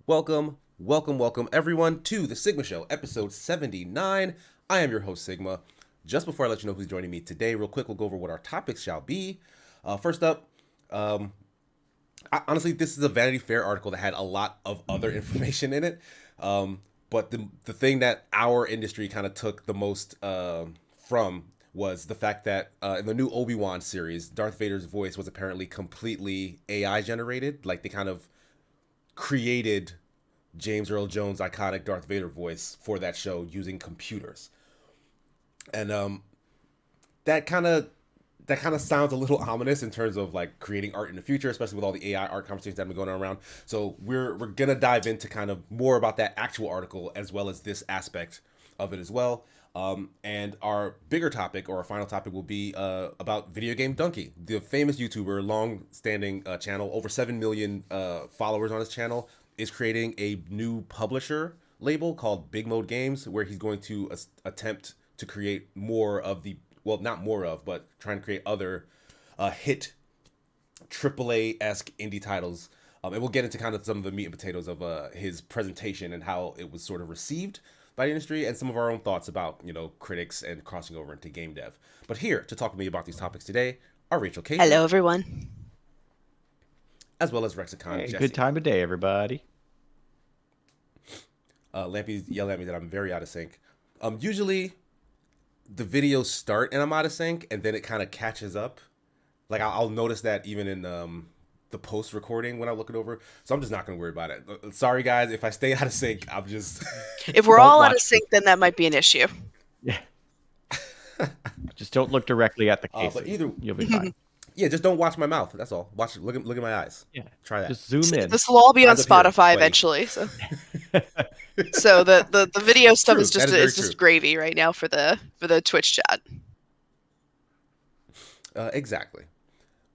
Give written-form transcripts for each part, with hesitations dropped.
Welcome everyone to the Sigma Show, episode 79. I am your host, Sigma. Just before I let you know who's joining me today, real quick, we'll go over what our topics shall be. First up, honestly, this is a Vanity Fair article that had a lot of other information in it. But the thing that our industry kind of took the most from was the fact that in the new Obi-Wan series, Darth Vader's voice was apparently completely AI generated. Like they kind of created James Earl Jones' iconic Darth Vader voice for that show using computers. And that kind of sounds a little ominous in terms of like creating art in the future, especially with all the AI art conversations that have been going on around. So we're gonna dive into kind of more about that actual article as well as this aspect of it as well. And our bigger topic, or our final topic, will be about Videogame Dunkey, the famous YouTuber, long-standing channel, over 7 million followers on his channel, is creating a new publisher label called Big Mode Games, where he's going to attempt to create more of the, well, not more of, but trying to create other hit AAA-esque indie titles. And we'll get into kind of some of the meat and potatoes of his presentation and how it was sort of received by the industry, and some of our own thoughts about, you know, critics and crossing over into game dev. But here to talk to me about these topics today are Rachel Casey. Hello, everyone. As well as Rexicon Jesse. Good time of day, everybody. Lampy's yelling at me that I'm very out of sync. Usually the videos start and I'm out of sync, and then it kind of catches up. Like I'll notice that even in the post recording when I look it over. So I'm just not gonna worry about it. Sorry guys, if I stay out of sync, I'm just if we're all out of sync, then that might be an issue. Yeah. Just don't look directly at the case. But either you'll be fine. Yeah, just don't watch my mouth. That's all. Look at my eyes. Yeah. Try that. Just zoom in. This will all be on Eyes up here, Spotify buddy. eventually. So the video stuff True. is just That is it's very just gravy right now for the Twitch chat. Exactly.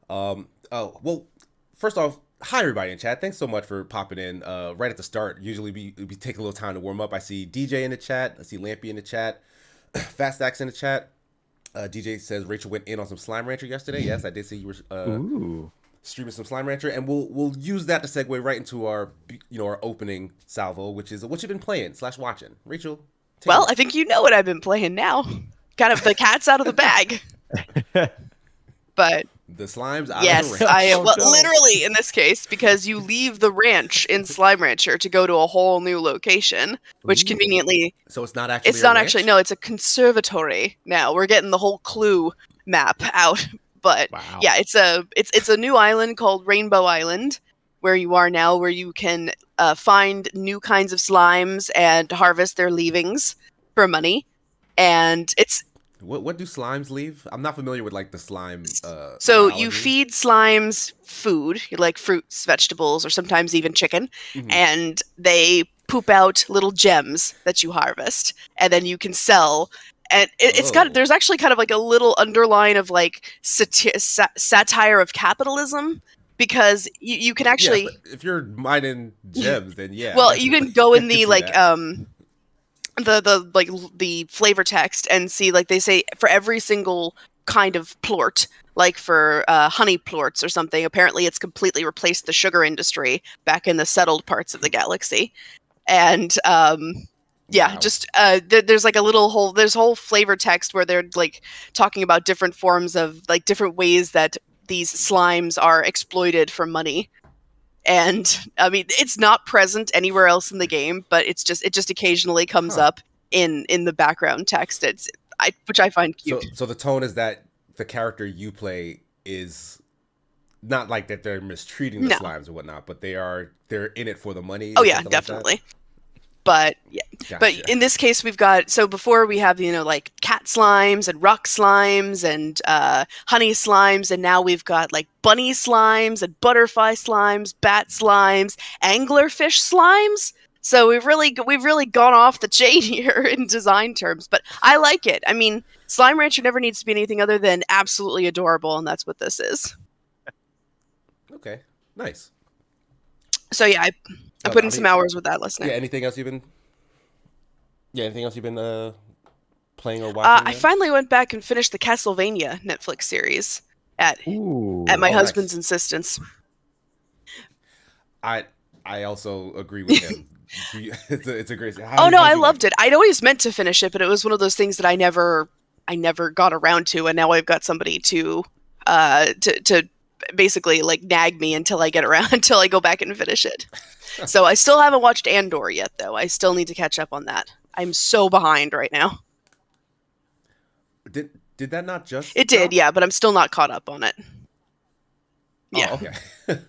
Oh well. First off, hi everybody in chat. Thanks so much for popping in right at the start. Usually we take a little time to warm up. I see DJ in the chat. I see Lampy in the chat. Fast Axe in the chat. DJ says Rachel went in on some Slime Rancher yesterday. Yes, I did see you were streaming some Slime Rancher, and we'll use that to segue right into our our opening salvo, which is what you've been playing / watching. Rachel. Well, I think you know what I've been playing now. Kind of the cat's out of the bag. But the slimes out yes, of the ranch. I am literally in this case, because you leave the ranch in Slime Rancher to go to a whole new location, which conveniently. So it's not actually. It's not actually. No, it's a conservatory now. We're getting the whole Clue map out, but Wow. yeah, it's a new island called Rainbow Island, where you are now, where you can find new kinds of slimes and harvest their leavings for money, and it's. What do slimes leave? I'm not familiar with like the slime. So biology. you feed slimes food, like fruits, vegetables, or sometimes even chicken, and they poop out little gems that you harvest, and then you can sell. And there's actually kind of like a little underline of like satire of capitalism, because you can actually. Yeah, if you're mining gems, then yeah. Well, you can go in the like that. the flavor text and see, like, they say for every single kind of plort, like for honey plorts or something, apparently it's completely replaced the sugar industry back in the settled parts of the galaxy. And yeah, Wow. just there's like there's whole flavor text where they're like talking about different forms of like different ways that these slimes are exploited for money. And I mean, it's not present anywhere else in the game, but it just occasionally comes up in the background text. Which I find cute. So the tone is that the character you play is not like that they're mistreating the slimes or whatnot, but they're in it for the money. Oh yeah, definitely. But yeah, Gotcha. But in this case, we've got, so before we have, like cat slimes and rock slimes and honey slimes, and now we've got like bunny slimes and butterfly slimes, bat slimes, anglerfish slimes. So we've really gone off the chain here in design terms, but I like it. I mean, Slime Rancher never needs to be anything other than absolutely adorable, and that's what this is. Okay, nice. So yeah, I put in some hours with that last night. Yeah. Anything else you've been playing or watching? I finally went back and finished the Castlevania Netflix series at my husband's insistence. I also agree with him. It's a great. Oh no, I how'd you like loved it. I'd always meant to finish it, but it was one of those things that I never got around to, and now I've got somebody to basically like nag me until I get around until I go back and finish it. So I still haven't watched Andor yet, though. I still need to catch up on that. I'm so behind right now. Did that not just? It did, drop? yeah, but I'm still not caught up on it. Yeah. Oh, okay.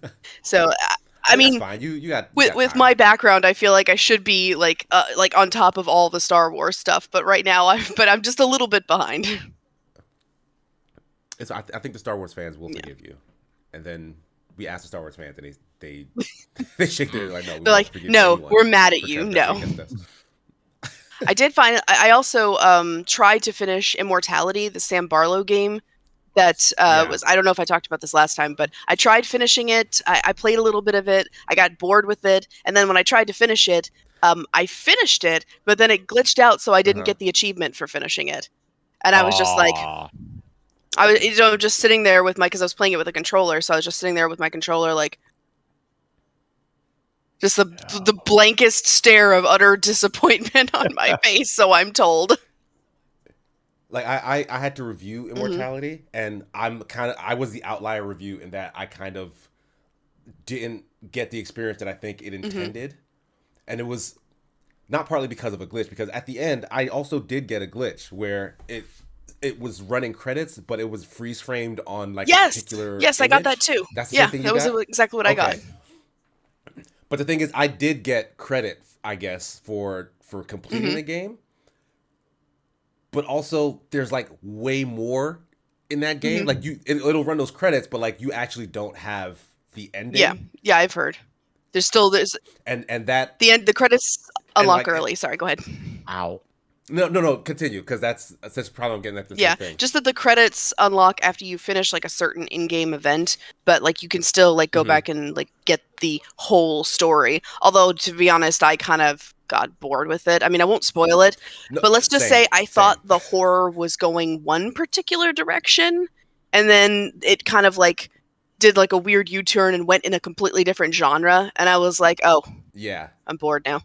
So I mean, mean, that's fine. You got with time. my background, I feel like I should be like on top of all the Star Wars stuff, but right now I'm just a little bit behind. I think the Star Wars fans will forgive you, and then we ask the Star Wars fans, and they they shake their like no. They're like, no, we're mad at you. No. I did find. I also tried to finish Immortality, the Sam Barlow game. That was, I don't know if I talked about this last time, but I tried finishing it. I played a little bit of it. I got bored with it. And then when I tried to finish it, I finished it, but then it glitched out, so I didn't get the achievement for finishing it. And I was just like, I was just sitting there with because I was playing it with a controller, so I was just sitting there with my controller, like, just the blankest stare of utter disappointment on my face, so I'm told. Like I had to review Immortality, and I was the outlier review in that I kind of didn't get the experience that I think it intended, and it was not partly because of a glitch. Because at the end, I also did get a glitch where it was running credits, but it was freeze framed on like a particular. Yes, I got that too. That's the same thing that was exactly what I got. But the thing is, I did get credit, I guess, for completing the game. But also, there's like way more in that game. Like it'll run those credits, but like you actually don't have the ending. Yeah, I've heard. There's and that the credits unlock early. Sorry, go ahead. Ow. No, continue, because that's probably I'm getting at the same thing. Just that the credits unlock after you finish like a certain in-game event, but like you can still like go back and like get the whole story. Although to be honest, I kind of got bored with it. I mean, I won't spoil it, but let's just say I thought the horror was going one particular direction, and then it kind of like did like a weird U-turn and went in a completely different genre, and I was like, oh, yeah, I'm bored now.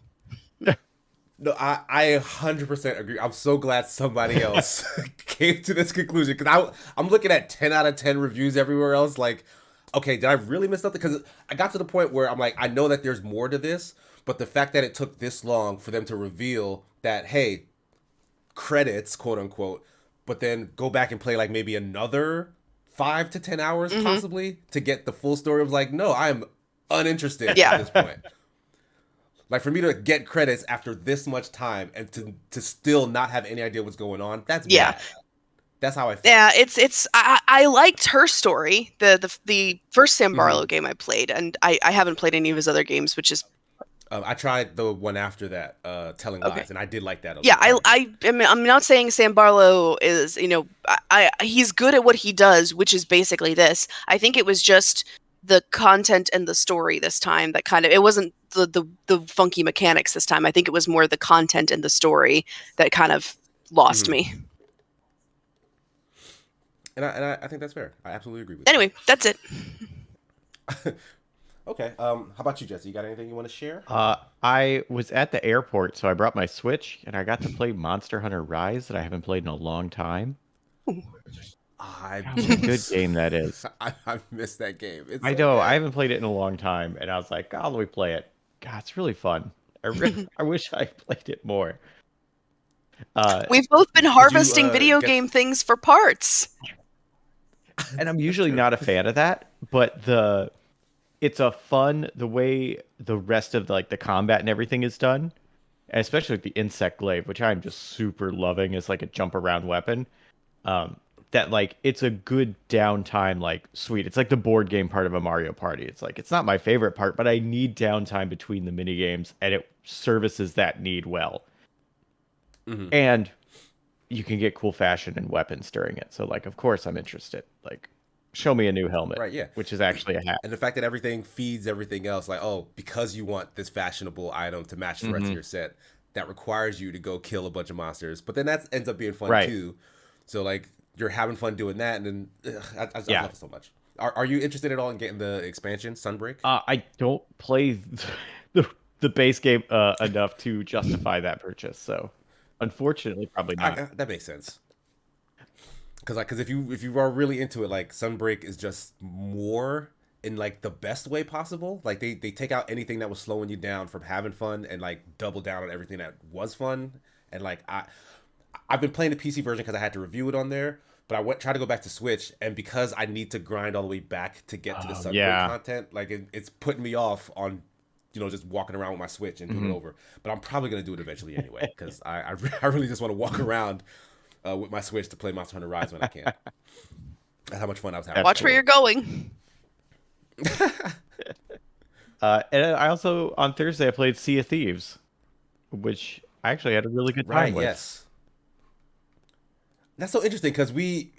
No, I 100% agree. I'm so glad somebody else came to this conclusion, because I'm looking at 10 out of 10 reviews everywhere else. Like, okay, did I really miss something? Because I got to the point where I'm like, I know that there's more to this, but the fact that it took this long for them to reveal that, hey, credits, quote unquote, but then go back and play like maybe another 5 to 10 hours possibly to get the full story. I was like, no, I'm uninterested at this point. Like, for me to get credits after this much time and to still not have any idea what's going on, that's bad. That's how I feel. Yeah, I liked her story, the first Sam Barlow game I played, and I haven't played any of his other games, which is... I tried the one after that, Telling Lies, and I did like that a lot. Yeah, I mean, I'm not saying Sam Barlow is, he's good at what he does, which is basically this. I think it was just the content and the story this time that kind of... It wasn't the funky mechanics this time. I think it was more the content and the story that kind of lost me. And I think that's fair. I absolutely agree with you. Anyway, that's it. Okay. How about you, Jesse? You got anything you want to share? I was at the airport, so I brought my Switch, and I got to play Monster Hunter Rise that I haven't played in a long time. What a good game that is. I missed that game. I know. I haven't played it in a long time, and I was like, God, let me play it. God, it's really fun. I wish I played it more. We've both been harvesting video game things for parts. And I'm usually not a fan of that, but it's a fun, the way the rest of the combat and everything is done, and especially with the insect glaive, which I'm just super loving as like a jump around weapon. That like it's a good downtime, like sweet. It's like the board game part of a Mario Party. It's like it's not my favorite part, but I need downtime between the mini games, and it services that need well. And you can get cool fashion and weapons during it. So like, of course, I'm interested. Like, show me a new helmet, right? Yeah, which is actually a hat. And the fact that everything feeds everything else, like, oh, because you want this fashionable item to match the rest of your set, that requires you to go kill a bunch of monsters. But then that ends up being fun too. So like, you're having fun doing that, and then I love it so much. Are you interested at all in getting the expansion Sunbreak? I don't play the base game enough to justify that purchase, so unfortunately, probably not. That makes sense. Because if you are really into it, like Sunbreak is just more in like the best way possible. Like they take out anything that was slowing you down from having fun and like double down on everything that was fun. And like I've been playing the PC version because I had to review it on there, but I went try to go back to Switch, and because I need to grind all the way back to get to the Sunbreak yeah. content, like it's putting me off on just walking around with my Switch and doing it over. But I'm probably gonna do it eventually anyway because I really just want to walk around with my Switch to play Monster Hunter Rise when I can. That's how much fun I was having. Watch where you're going. And I also on Thursday I played Sea of Thieves, which I actually had a really good time with. Yes. That's so interesting because we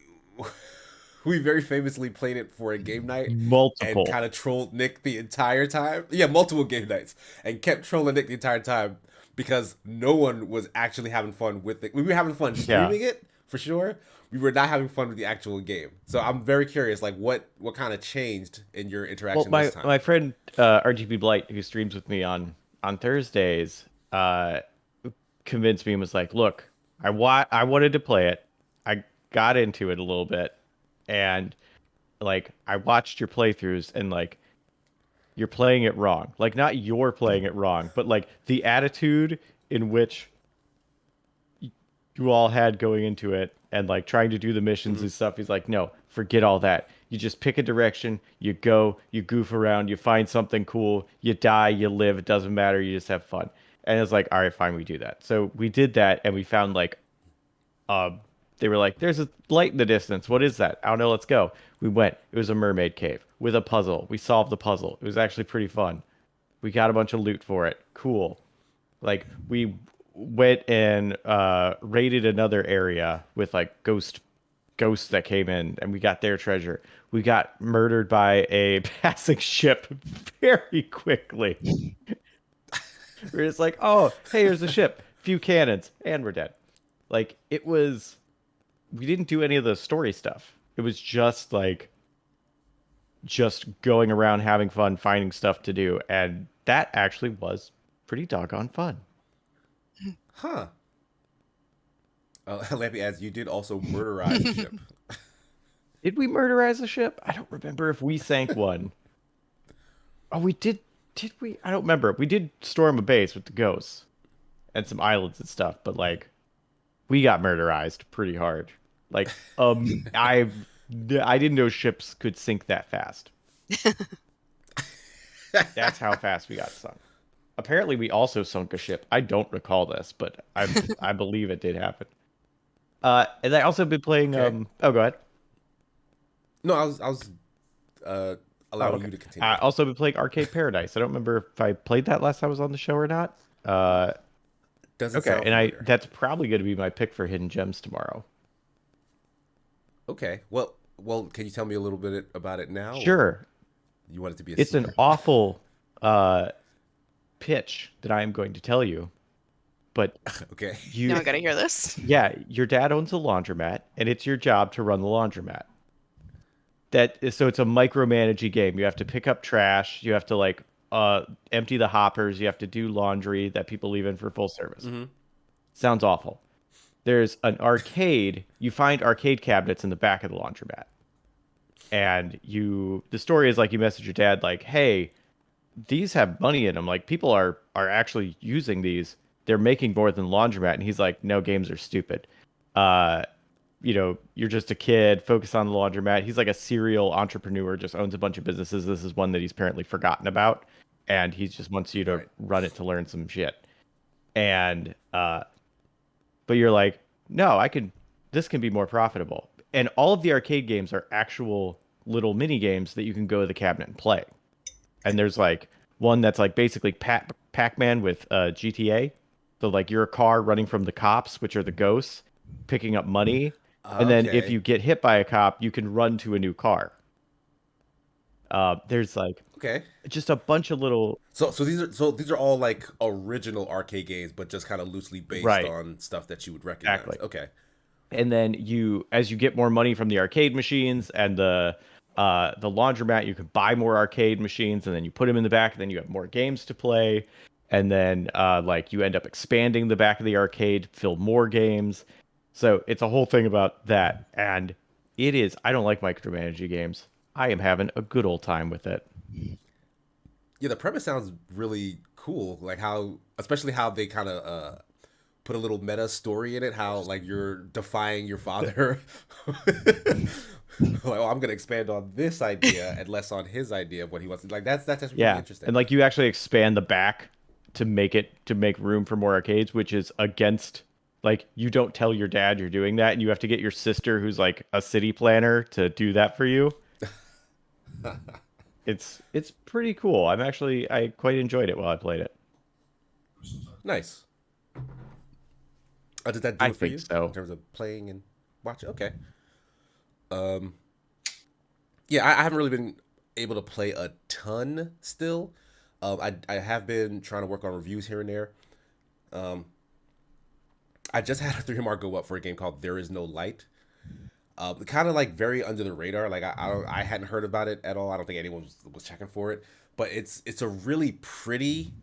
very famously played it for a game night Multiple. and kind of trolled Nick the entire time. Yeah, multiple game nights, and kept trolling Nick the entire time because no one was actually having fun with it. We were having fun streaming it for sure. We were not having fun with the actual game. So I'm very curious, like what kind of changed in your interaction this time? My friend RGB Blight, who streams with me on Thursdays, convinced me and was like, "Look, I wanted to play it. I got into it a little bit, and like I watched your playthroughs, and like you're playing it wrong. Like not you're playing it wrong, but like the attitude in which you all had going into it and like trying to do the missions and stuff. He's like, no, forget all that. You just pick a direction, you go, you goof around, you find something cool, you die, you live, it doesn't matter, you just have fun." And it's like, all right, fine, we do that. So we did that, and we found like they were like, there's a light in the distance. What is that? I don't know, let's go. We went. It was a mermaid cave with a puzzle. We solved the puzzle. It was actually pretty fun. We got a bunch of loot for it. Cool. Like we went and raided another area with like ghosts that came in, and we got their treasure. We got murdered by a passing ship very quickly. We're just like, oh, hey, here's a ship, few cannons, and we're dead. Like we didn't do any of the story stuff. It was just like going around having fun, finding stuff to do, and that actually was pretty doggone fun. Huh. Lampy adds, you did also murderize the ship. Did we murderize a ship? I don't remember if we sank one. Oh, we did. Did we? I don't remember. We did storm a base with the ghosts and some islands and stuff, but like we got murderized pretty hard. Like, I didn't know ships could sink that fast. That's how fast we got sunk. Apparently, we also sunk a ship. I don't recall this, but I believe it did happen. And I also been playing. Okay. Oh, go ahead. No, I was allowing you to continue. I also been playing Arcade Paradise. I don't remember if I played that last time I was on the show or not. Doesn't sound and familiar. that's probably going to be my pick for Hidden Gems tomorrow. Okay. Well, can you tell me a little bit about it now? Sure. You want it to be a It's secret? an awful pitch that I am going to tell you, but Okay. Now I gotta hear this. yeah, your dad owns a laundromat, and it's your job to run the laundromat. So it's a micromanaging game. You have to pick up trash. You have to like empty the hoppers. You have to do laundry that people leave in for full service. Mm-hmm. Sounds awful. There's an arcade. You find arcade cabinets in the back of the laundromat. And the story is like you message your dad like, hey, these have money in them. Like people are actually using these. They're making more than laundromat. And he's like, no, games are stupid. You're just a kid, focus on the laundromat. He's like a serial entrepreneur, just owns a bunch of businesses. This is one that he's apparently forgotten about. And he just wants you to run it to learn some shit. And, but you're like, no, this can be more profitable. And all of the arcade games are actual little mini games that you can go to the cabinet and play. And there's like one that's like basically Pac-Man with GTA. So like you're a car running from the cops, which are the ghosts, picking up money. And then if you get hit by a cop, you can run to a new car. There's like just a bunch of little. So these are all like original arcade games, but just kind of loosely based on stuff that you would recognize. Exactly. Okay. And then as you get more money from the arcade machines and the The laundromat, you could buy more arcade machines, and then you put them in the back, and then you have more games to play. And then like you end up expanding the back of the arcade, fill more games. So it's a whole thing about that. And it is, I don't like micromanaging games. I am having a good old time with it. Yeah, the premise sounds really cool. Like how, especially how they kind of put a little meta story in it. How like you're defying your father. Like, oh, I'm gonna expand on this idea and less on his idea of what he wants. Like that's just really Yeah. interesting. And like you actually expand the back to make room for more arcades, which is against like you don't tell your dad you're doing that, and you have to get your sister who's like a city planner to do that for you. It's pretty cool. I quite enjoyed it while I played it. Nice. Did that do I it for think you so. in terms of playing and watching? Okay. Um, yeah, I haven't really been able to play a ton still. I have been trying to work on reviews here and there. Um, I just had a 3 mark go up for a game called There Is No Light. Kind of like very under the radar. Like I hadn't heard about it at all. I don't think anyone was checking for it. But it's a really pretty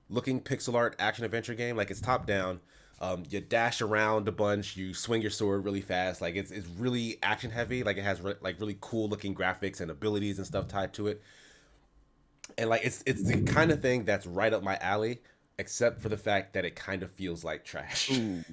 looking pixel art action adventure game. Like it's top down. You dash around a bunch. You swing your sword really fast. Like it's really action heavy. Like it has like really cool looking graphics and abilities and stuff tied to it. And like it's the kind of thing that's right up my alley, except for the fact that it kind of feels like trash. Ooh.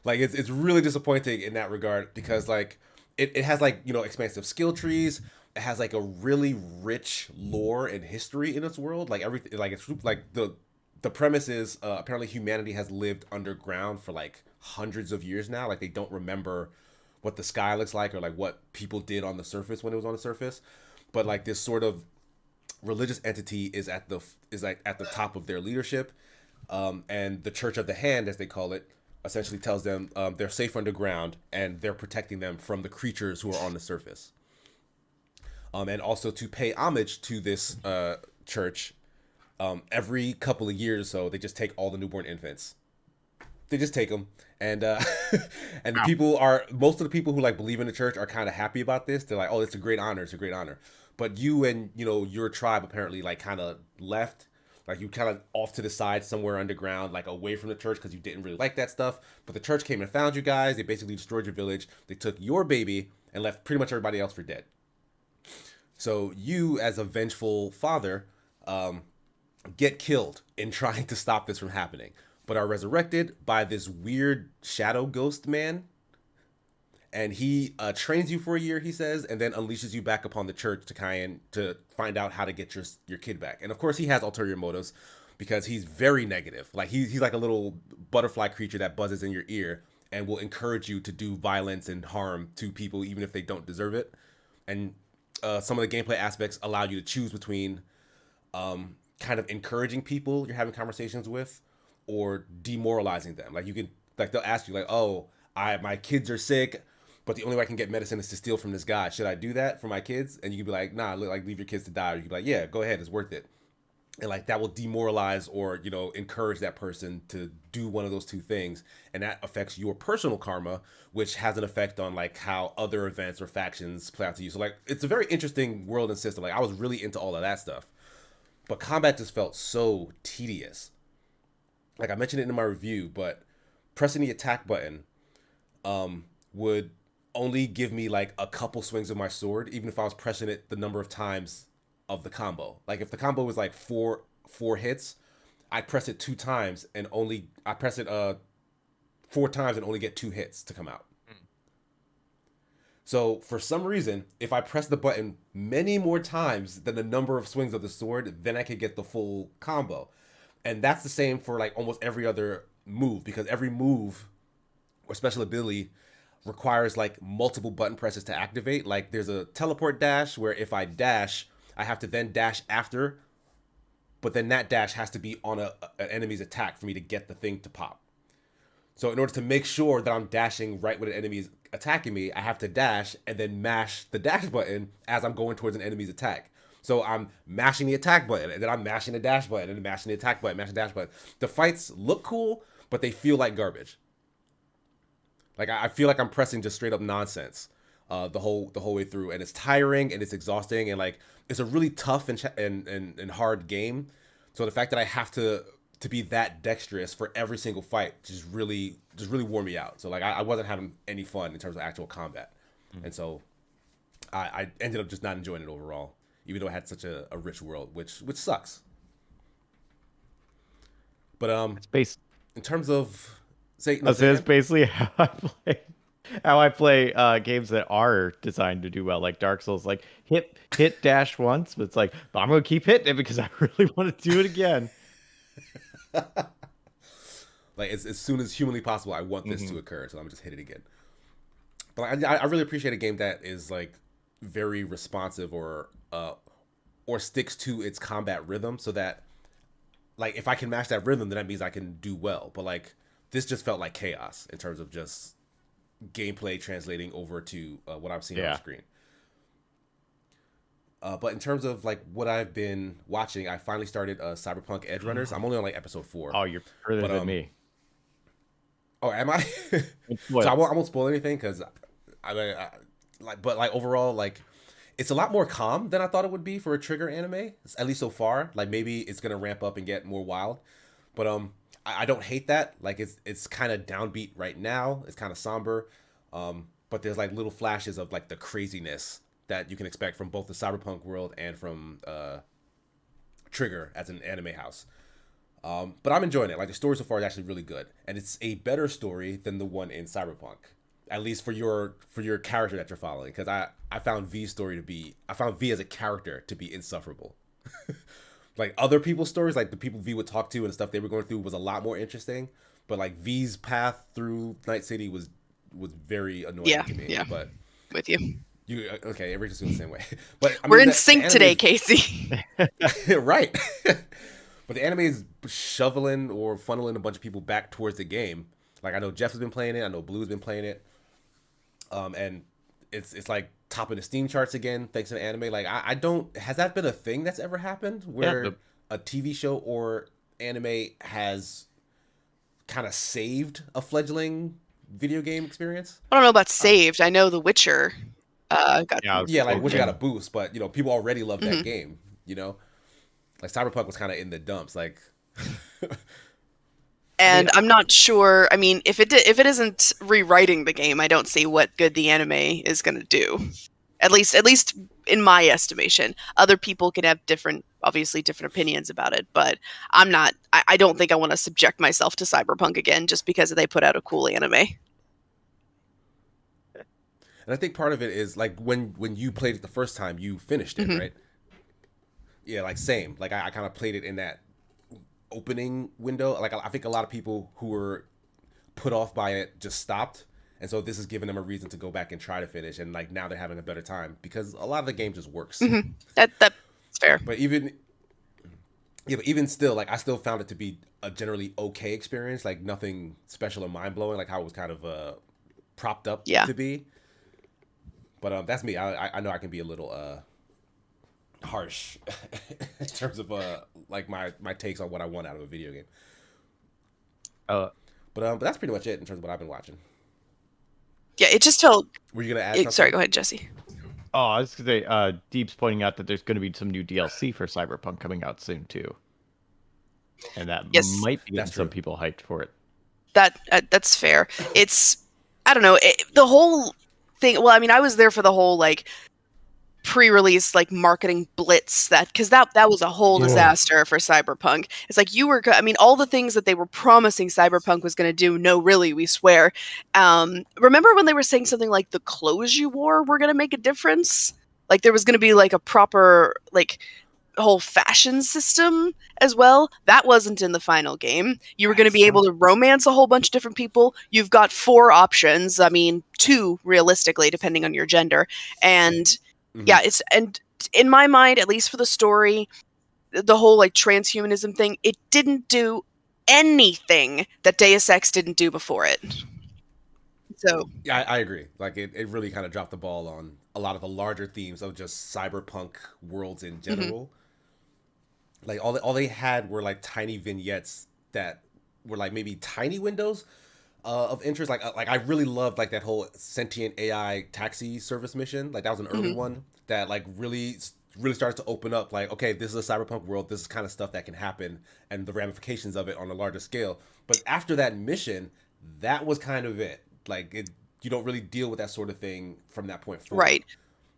Like it's really disappointing in that regard because like it has like expansive skill trees. It has like a really rich lore and history in its world. Like everything, like it's like the premise is apparently humanity has lived underground for like hundreds of years now. Like they don't remember what the sky looks like or like what people did on the surface when it was on the surface. But like this sort of religious entity is like at the top of their leadership, and the Church of the Hand, as they call it, essentially tells them they're safe underground and they're protecting them from the creatures who are on the surface. And also to pay homage to this church, every couple of years or so, they just take all the newborn infants. They just take them, and and most of the people who like believe in the church are kind of happy about this. They're like, oh, it's a great honor. It's a great honor. But you and your tribe apparently like kind of left. Like you kind of off to the side somewhere underground, like away from the church because you didn't really like that stuff. But the church came and found you guys. They basically destroyed your village. They took your baby and left pretty much everybody else for dead. So you, as a vengeful father, get killed in trying to stop this from happening, but are resurrected by this weird shadow ghost man. And he trains you for a year, he says, and then unleashes you back upon the church to find out how to get your kid back. And of course, he has ulterior motives because he's very negative. Like he's like a little butterfly creature that buzzes in your ear and will encourage you to do violence and harm to people even if they don't deserve it. And some of the gameplay aspects allow you to choose between kind of encouraging people you're having conversations with or demoralizing them. Like you can, like they'll ask you like, oh, my kids are sick, but the only way I can get medicine is to steal from this guy. Should I do that for my kids? And you can be like, nah, like leave your kids to die. Or you can be like, yeah, go ahead, it's worth it. And like that will demoralize or encourage that person to do one of those two things, and that affects your personal karma, which has an effect on like how other events or factions play out to you. So like it's a very interesting world and system. Like I was really into all of that stuff, but combat just felt so tedious. Like I mentioned it in my review, but pressing the attack button would only give me like a couple swings of my sword, even if I was pressing it the number of times of the combo. Like if the combo was like four hits, I'd press it 2 times and I press it 4 times and only get 2 hits to come out. So for some reason, if I press the button many more times than the number of swings of the sword, then I could get the full combo. And that's the same for like almost every other move, because every move or special ability requires like multiple button presses to activate. Like there's a teleport dash where if I dash, I have to then dash after, but then that dash has to be on an enemy's attack for me to get the thing to pop. So in order to make sure that I'm dashing right when an enemy is attacking me, I have to dash and then mash the dash button as I'm going towards an enemy's attack. So I'm mashing the attack button, and then I'm mashing the dash button, and then mashing the attack button, mashing the dash button. The fights look cool, but they feel like garbage. Like I feel like I'm pressing just straight up nonsense. the whole way through, and it's tiring and it's exhausting, and like it's a really tough and hard game. So the fact that I have to be that dexterous for every single fight just really wore me out. So like I wasn't having any fun in terms of actual combat, and so I ended up just not enjoying it overall, even though it had such a rich world, which sucks. But It's based. in terms of say, I no, say it's again? basically how I play. How I play games that are designed to do well, like Dark Souls. Like hit dash once, but it's like, but I'm gonna keep hitting it because I really want to do it again. Like as soon as humanly possible, I want this to occur, so I'm gonna just hit it again. But I really appreciate a game that is like very responsive or sticks to its combat rhythm, so that like if I can match that rhythm, then that means I can do well. But like this just felt like chaos in terms of just gameplay translating over to what I'm seeing on the screen. But in terms of like what I've been watching, I finally started Cyberpunk Edge Runners. I'm only on like episode 4. Oh, you're further than me. Oh, am I? So I won't spoil anything because but like overall, like it's a lot more calm than I thought it would be for a Trigger anime, at least so far. Like maybe it's gonna ramp up and get more wild, but I don't hate that. Like it's kind of downbeat right now. It's kind of somber, but there's like little flashes of like the craziness that you can expect from both the Cyberpunk world and from Trigger as an anime house. But I'm enjoying it. Like the story so far is actually really good, and it's a better story than the one in Cyberpunk, at least for your character that you're following. Because I found V as a character to be insufferable. Like other people's stories, like the people V would talk to and stuff they were going through was a lot more interesting. But like V's path through Night City was very annoying to me. Yeah, But with you. you okay? Everybody's feels the same way. But I We're mean, in the sync anime today, is- Casey. right. But the anime is shoveling or funneling a bunch of people back towards the game. Like I know Jeff has been playing it. I know Blue's been playing it. And it's like topping the Steam charts again thanks to the anime. Like I don't has that been a thing that's ever happened where a TV show or anime has kind of saved a fledgling video game experience? I don't know about saved. I know The Witcher got. Yeah, like Witcher got a boost, but people already love that game. Like Cyberpunk was kind of in the dumps. Like, And I'm not sure. I mean, if it isn't rewriting the game, I don't see what good the anime is going to do. At least in my estimation. Other people can have obviously different opinions about it, but I'm not. I don't think I want to subject myself to Cyberpunk again just because they put out a cool anime. And I think part of it is like when you played it the first time, you finished it, right? Yeah, like same. Like I kind of played it in that opening window. Like I think a lot of people who were put off by it just stopped, and so this is giving them a reason to go back and try to finish. And like now they're having a better time because a lot of the game just works. That's fair. But even still, like I still found it to be a generally okay experience. Like nothing special or mind blowing, like how it was kind of propped up to be. But that's me. I know I can be a little harsh in terms of like my takes on what I want out of a video game. But that's pretty much it in terms of what I've been watching. Yeah, it just felt. Were you gonna add something? Sorry, go ahead, Jesse. Oh, I was gonna say, Deep's pointing out that there's going to be some new DLC for Cyberpunk coming out soon too, and that might be getting some people hyped for it. That's fair. It's I don't know the whole thing. Well, I mean, I was there for the whole like pre-release like marketing blitz because that was a whole disaster for Cyberpunk. It's like I mean, all the things that they were promising Cyberpunk was going to do. No, really, we swear. Remember when they were saying something like the clothes you wore were going to make a difference? Like there was going to be like a proper like whole fashion system as well. That wasn't in the final game. You were going to be able to romance a whole bunch of different people. You've got 4 options. I mean, 2 realistically, depending on your gender. And yeah, and in my mind, at least for the story, the whole like transhumanism thing, it didn't do anything that Deus Ex didn't do before it. So yeah, I agree. Like it really kind of dropped the ball on a lot of the larger themes of just cyberpunk worlds in general. Like all they had were like tiny vignettes that were like maybe tiny windows of interest. Like I really loved like that whole sentient AI taxi service mission. Like that was an early Hmm. one that like really started to open up. Like, okay, this is a cyberpunk world. This is kind of stuff that can happen, and the ramifications of it on a larger scale. But after that mission, that was kind of it. Like you don't really deal with that sort of thing from that point forward, Right.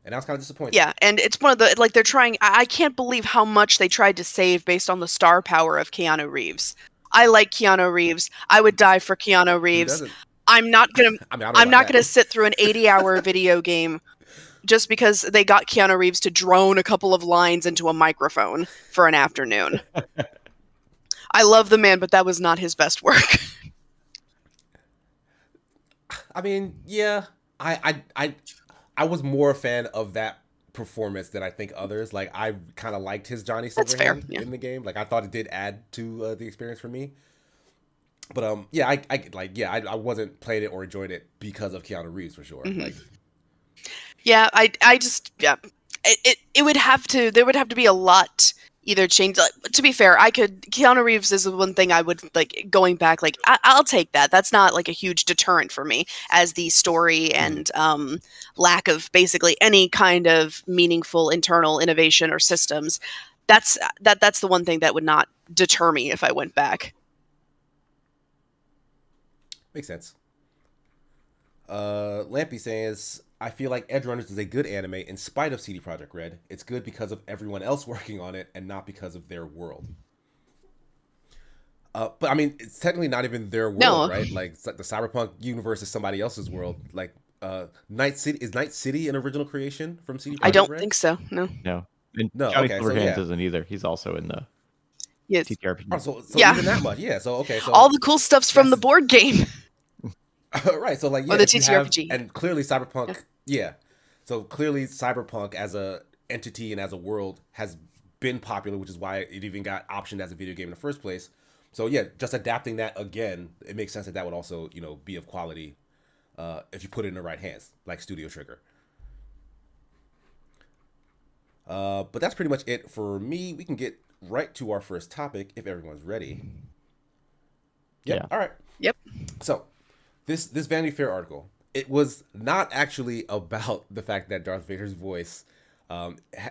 and I was kind of disappointed. Yeah, and it's one of the like they're trying. I can't believe how much they tried to save based on the star power of Keanu Reeves. I like Keanu Reeves. I would die for Keanu Who Reeves. doesn't? I'm not gonna. I mean, I don't know I'm about not that. gonna sit through an 80-hour video game just because they got Keanu Reeves to drone a couple of lines into a microphone for an afternoon. I love the man, but that was not his best work. I mean, yeah, I was more a fan of that performance than I think others. Like I kind of liked his Johnny That's fair. Silverhand Yeah. in the game. Like I thought it did add to the experience for me. But yeah, I wasn't playing it or enjoyed it because of Keanu Reeves for sure. Mhm. Like Yeah, I just yeah. It would have to there would have to be a lot either change. Like, to be fair, I could Keanu Reeves is the one thing I would like going back. Like I'll take that. That's not like a huge deterrent for me as the story and lack of basically any kind of meaningful internal innovation or systems. That's the one thing that would not deter me if I went back. makes sense. Lampy says, I feel like Edge Runners is a good anime in spite of CD Projekt Red. It's good because of everyone else working on it and not because of their world. But I mean, it's technically not even their world, No. right? Like it's like the cyberpunk universe is somebody else's world. Like Night City is Night City an original creation from CD Projekt I don't Red? think so. No. No. And No, Johnny okay, so Silverhands yeah. isn't either. He's also in the Yes. TTRPG. Oh, so Yeah. even that much, yeah. So okay, so All the cool stuff's from the that's- board game. right. So like yeah, Or the if you have- TTRPG. and clearly Cyberpunk, yeah. So clearly Cyberpunk as a entity and as a world has been popular, which is why it even got optioned as a video game in the first place. So yeah, just adapting that again, it makes sense that that would also be of quality if you put it in the right hands, like Studio Trigger. But that's pretty much it for me. We can get right to our first topic if everyone's ready. Yep. Yeah. All right. Yep. So, this Vanity Fair article, it was not actually about the fact that Darth Vader's voice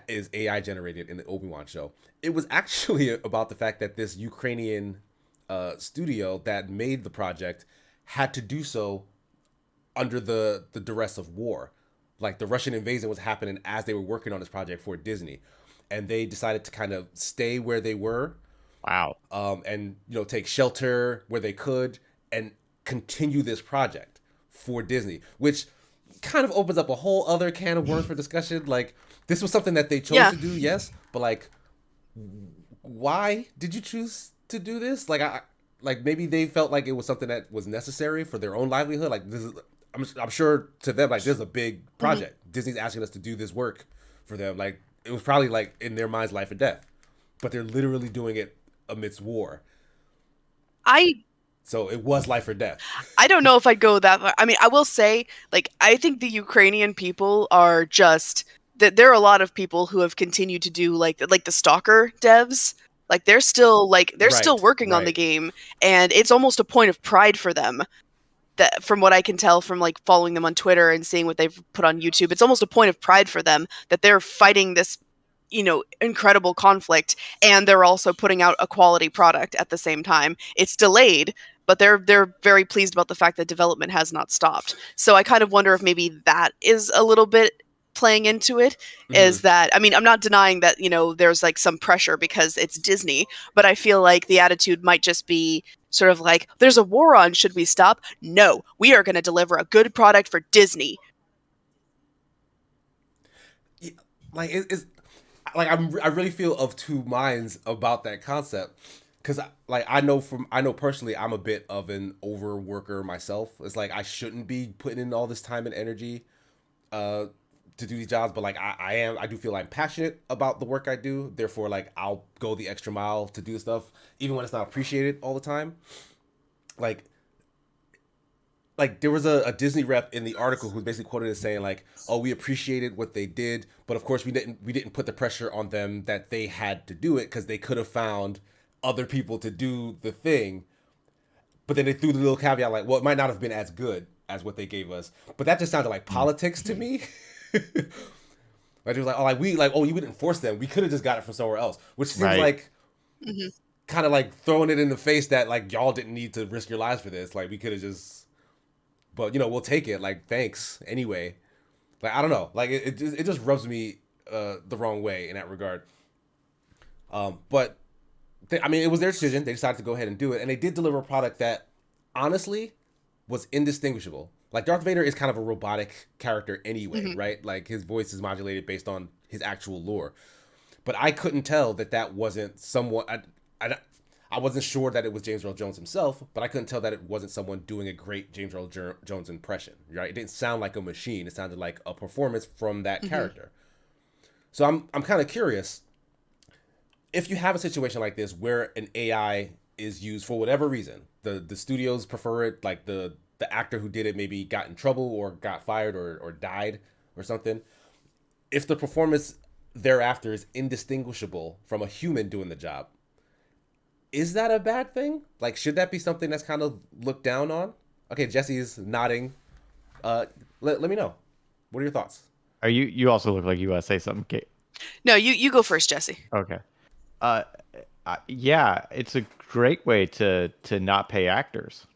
is AI generated in the Obi-Wan show. It was actually about the fact that this Ukrainian studio that made the project had to do so under the duress of war. Like the Russian invasion was happening as they were working on this project for Disney, and they decided to kind of stay where they were, Wow. and take shelter where they could and continue this project for Disney, which kind of opens up a whole other can of worms for discussion. Like this was something that they chose to do, yes, but like, why did you choose to do this? Like maybe they felt like it was something that was necessary for their own livelihood. Like this is, I'm sure to them, like this is a big project. Disney's asking us to do this work for them. Like it was probably like in their minds life or death, but they're literally doing it amidst war. So it was life or death. I don't know if I'd go that far. I mean, I will say, like, I think the Ukrainian people are just that there are a lot of people who have continued to do like the Stalker devs. Like they're still Right, working on the right. game, and it's almost a point of pride for them. That from what I can tell from like following them on Twitter and seeing what they've put on YouTube, it's almost a point of pride for them that they're fighting this, incredible conflict, and they're also putting out a quality product at the same time. It's delayed, but they're very pleased about the fact that development has not stopped. So I kind of wonder if maybe that is a little bit playing into it. Is that, I mean, I'm not denying that there's like some pressure because it's Disney, but I feel like the attitude might just be sort of like, there's a war on, should we stop? No, we are going to deliver a good product for Disney. Yeah, like it's like I really feel of two minds about that concept, because I know personally I'm a bit of an overworker myself. It's like I shouldn't be putting in all this time and energy to do these jobs, but like I do feel I'm passionate about the work I do. Therefore, like I'll go the extra mile to do stuff even when it's not appreciated all the time. Like there was a Disney rep in the article who was basically quoted as saying like, "Oh, we appreciated what they did, but of course we didn't put the pressure on them that they had to do it because they could have found other people to do the thing." but then they threw the little caveat like, well, it might not have been as good as what they gave us. But that just sounded like politics to me. Like it was like, oh, we didn't force them. We could have just got it from somewhere else, which seems Right. like Mhm. kind of like throwing it in the face that like y'all didn't need to risk your lives for this. Like we could have just, but we'll take it. Like thanks anyway. Like I don't know. Like it just rubs me the wrong way in that regard. But I mean, it was their decision. They decided to go ahead and do it, and they did deliver a product that honestly was indistinguishable. Like Darth Vader is kind of a robotic character anyway, right? Like his voice is modulated based on his actual lore. But I couldn't tell that wasn't someone. I wasn't sure that it was James Earl Jones himself, but I couldn't tell that it wasn't someone doing a great James Earl Jones impression, right? It didn't sound like a machine. It sounded like a performance from that character. So I'm kind of curious if you have a situation like this where an AI is used for whatever reason. The studios prefer it, like the actor who did it maybe got in trouble or got fired or died or something. If the performance thereafter is indistinguishable from a human doing the job, is that a bad thing? Like, should that be something that's kind of looked down on? Okay, Jesse is nodding. Let me know. What are your thoughts? Are you also look like you want to say something, Kate? No, you go first, Jesse. Okay. Uh, yeah, it's a great way to not pay actors.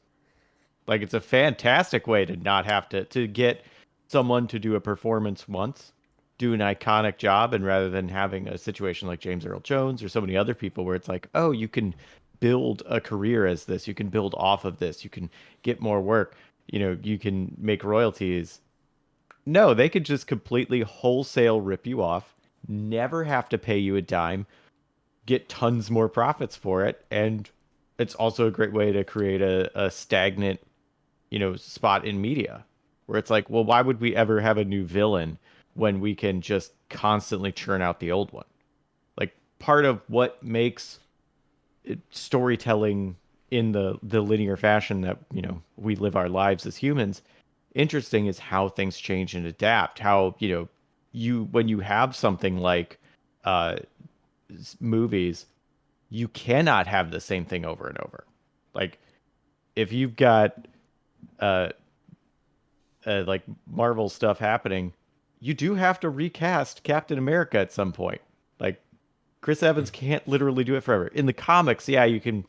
Like it's a fantastic way to not have to get someone to do a performance once, do an iconic job, and rather than having a situation like James Earl Jones or so many other people where it's like, oh, you can build a career as this, you can build off of this, you can get more work, you can make royalties. No, they could just completely wholesale rip you off, never have to pay you a dime, get tons more profits for it, and it's also a great way to create a stagnant spot in media where it's like, well, why would we ever have a new villain when we can just constantly churn out the old one? Like part of what makes storytelling in the linear fashion that we live our lives as humans interesting is how things change and adapt. How when you have something like movies, you cannot have the same thing over and over. Like if you've got like Marvel stuff happening, you do have to recast Captain America at some point. Like Chris Evans can't literally do it forever. In the comics, yeah, you can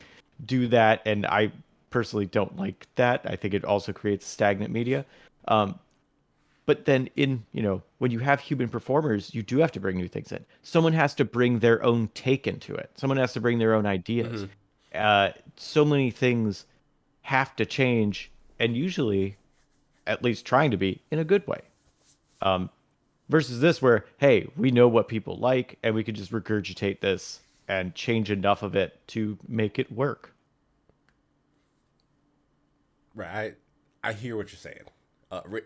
do that, and I personally don't like that. I think it also creates stagnant media. But then when you have human performers, you do have to bring new things in. Someone has to bring their own take into it. Someone has to bring their own ideas. So many things have to change, and usually, at least trying to be, in a good way. Versus this where, hey, we know what people like, and we can just regurgitate this and change enough of it to make it work. Right. I hear what you're saying.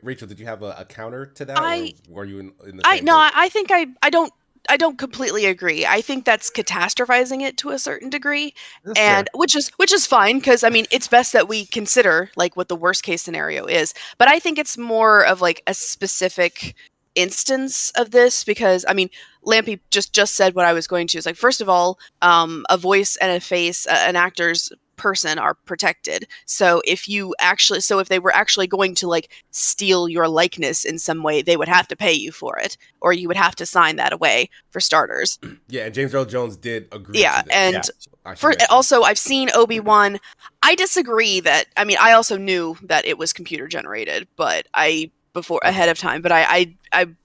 Rachel, did you have a counter to that, or were you in the same No, boat? I think I don't completely agree. I think that's catastrophizing it to a certain degree, That's and fair. which is fine because I mean it's best that we consider like what the worst case scenario is. But I think it's more of like a specific instance of this because I mean Lampy just said what I was going to. Is like first of all, a voice and a face, an actor's person are protected. So if they were actually going to like steal your likeness in some way, they would have to pay you for it, or you would have to sign that away for starters. Yeah, and James Earl Jones did agree Yeah, to this. and also I've seen Obi-Wan. I disagree that I mean I also knew that it was computer generated, but ahead of time. But I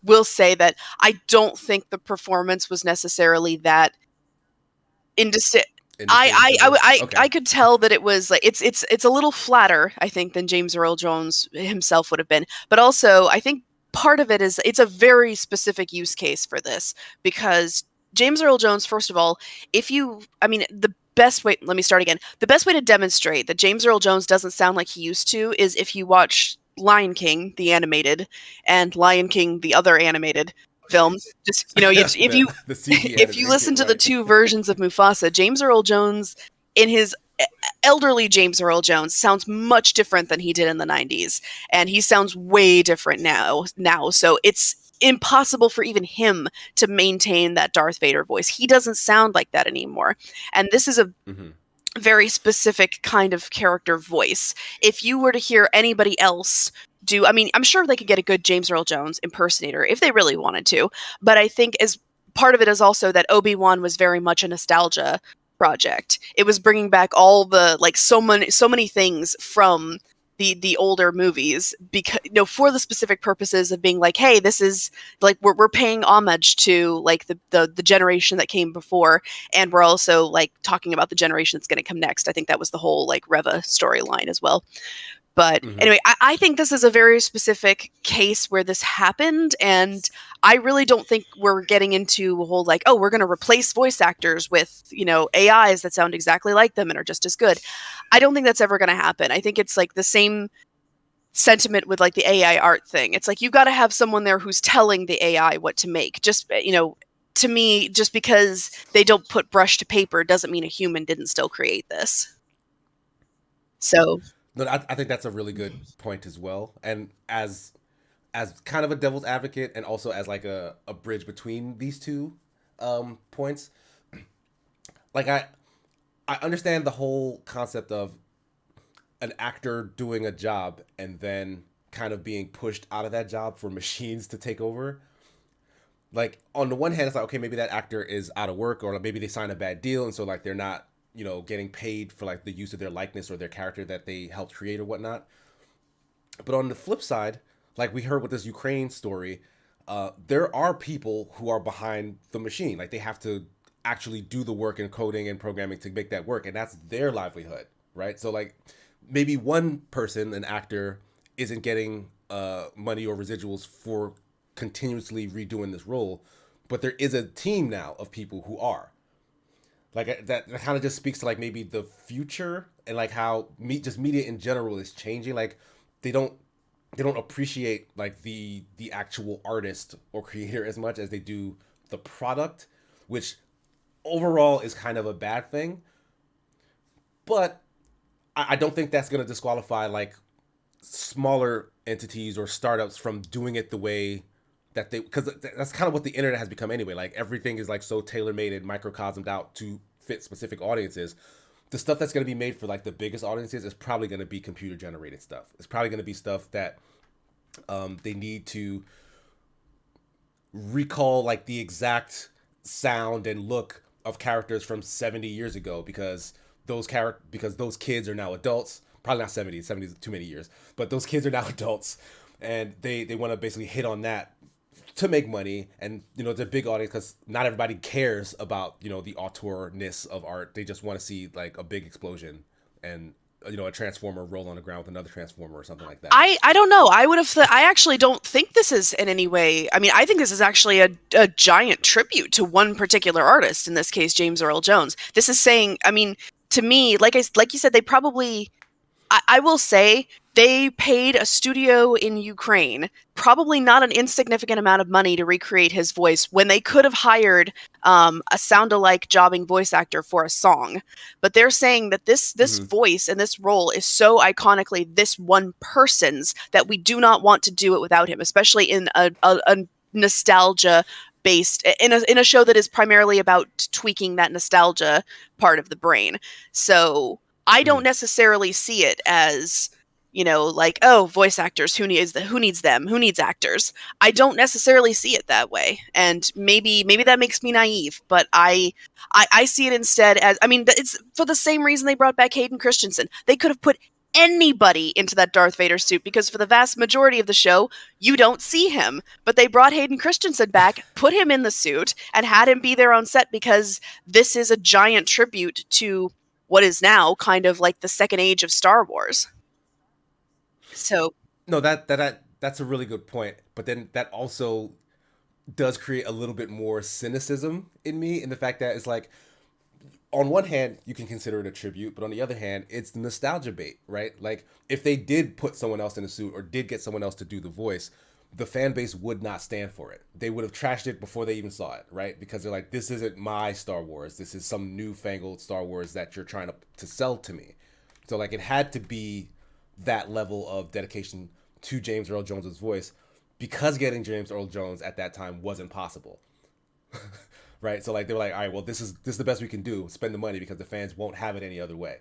will say that I don't think the performance was necessarily that indistinct. I could tell that it was like it's a little flatter, I think, than James Earl Jones himself would have been. But also, I think part of it is it's a very specific use case for this because James Earl Jones, first of all, the best way. Let me start again. The best way to demonstrate that James Earl Jones doesn't sound like he used to is if you watch Lion King, the animated, and Lion King, the other animated film. Just if you if you listen to the two versions of Mufasa, James Earl Jones in his elderly James Earl Jones sounds much different than he did in the 90s, and he sounds way different now. So it's impossible for even him to maintain that Darth Vader voice. He doesn't sound like that anymore. And this is a very specific kind of character voice. If you were to hear anybody else do, I mean, I'm sure they could get a good James Earl Jones impersonator if they really wanted to, but I think as part of it is also that Obi-Wan was very much a nostalgia project. It was bringing back all the like so many things from the older movies, because for the specific purposes of being like, hey, this is like we're paying homage to like the generation that came before, and we're also like talking about the generation that's going to come next. I think that was the whole like Reva storyline as well. But anyway, I think this is a very specific case where this happened, and I really don't think we're getting into a whole like, oh, we're going to replace voice actors with, AIs that sound exactly like them and are just as good. I don't think that's ever going to happen. I think it's like the same sentiment with like the AI art thing. It's like you got to have someone there who's telling the AI what to make. Just, to me, just because they don't put brush to paper doesn't mean a human didn't still create this. So No, I think that's a really good point as well. And as kind of a devil's advocate, and also as like a bridge between these two points, like I understand the whole concept of an actor doing a job and then kind of being pushed out of that job for machines to take over. Like on the one hand, it's like, okay, maybe that actor is out of work, or maybe they signed a bad deal, and so like they're not, getting paid for like the use of their likeness or their character that they helped create or whatnot. But on the flip side, like we heard with this Ukraine story, there are people who are behind the machine. Like they have to actually do the work in coding and programming to make that work, and that's their livelihood, right? So like maybe one person, an actor, isn't getting money or residuals for continuously redoing this role, but there is a team now of people who are. Like that kind of just speaks to like maybe the future, and like how just media in general is changing. Like they don't appreciate like the actual artist or creator as much as they do the product, which overall is kind of a bad thing. But I don't think that's going to disqualify like smaller entities or startups from doing it the way that they, because that's kind of what the internet has become anyway. Like everything is like so tailor-made and microcosmed out to fit specific audiences. The stuff that's going to be made for like the biggest audiences is probably going to be computer generated stuff. It's probably going to be stuff that they need to recall like the exact sound and look of characters from 70 years ago, because those kids are now adults. Probably not 70. 70 is too many years, but those kids are now adults, and they want to basically hit on that to make money. And it's a big audience because not everybody cares about the auteurness of art. They just want to see like a big explosion and a transformer roll on the ground with another transformer or something like that. I don't know. I actually don't think this is in any way. I mean, I think this is actually a giant tribute to one particular artist, in this case, James Earl Jones. This is saying, I mean, to me, like you said, they probably, I will say, they paid a studio in Ukraine probably not an insignificant amount of money to recreate his voice, when they could have hired a sound-alike jobbing voice actor for a song. But they're saying that this voice and this role is so iconically this one person's that we do not want to do it without him, especially in a nostalgia based, in a show that is primarily about tweaking that nostalgia part of the brain. So I don't necessarily see it as, like, oh, voice actors, who needs them? Who needs actors? I don't necessarily see it that way. And maybe that makes me naive, but I see it instead as, I mean, it's for the same reason they brought back Hayden Christensen. They could have put anybody into that Darth Vader suit, because for the vast majority of the show, you don't see him. But they brought Hayden Christensen back, put him in the suit, and had him be there on set, because this is a giant tribute to what is now kind of like the second age of Star Wars. So no, that's a really good point. But then that also does create a little bit more cynicism in me, in the fact that it's like, on one hand, you can consider it a tribute, but on the other hand, it's nostalgia bait, right? Like, if they did put someone else in a suit or did get someone else to do the voice, the fan base would not stand for it. They would have trashed it before they even saw it, right? Because they're like, this isn't my Star Wars. This is some newfangled Star Wars that you're trying to sell to me. So, like, it had to be that level of dedication to James Earl Jones's voice, because getting James Earl Jones at that time wasn't possible. right? So like they were like, all right, well this is the best we can do. Spend the money because the fans won't have it any other way.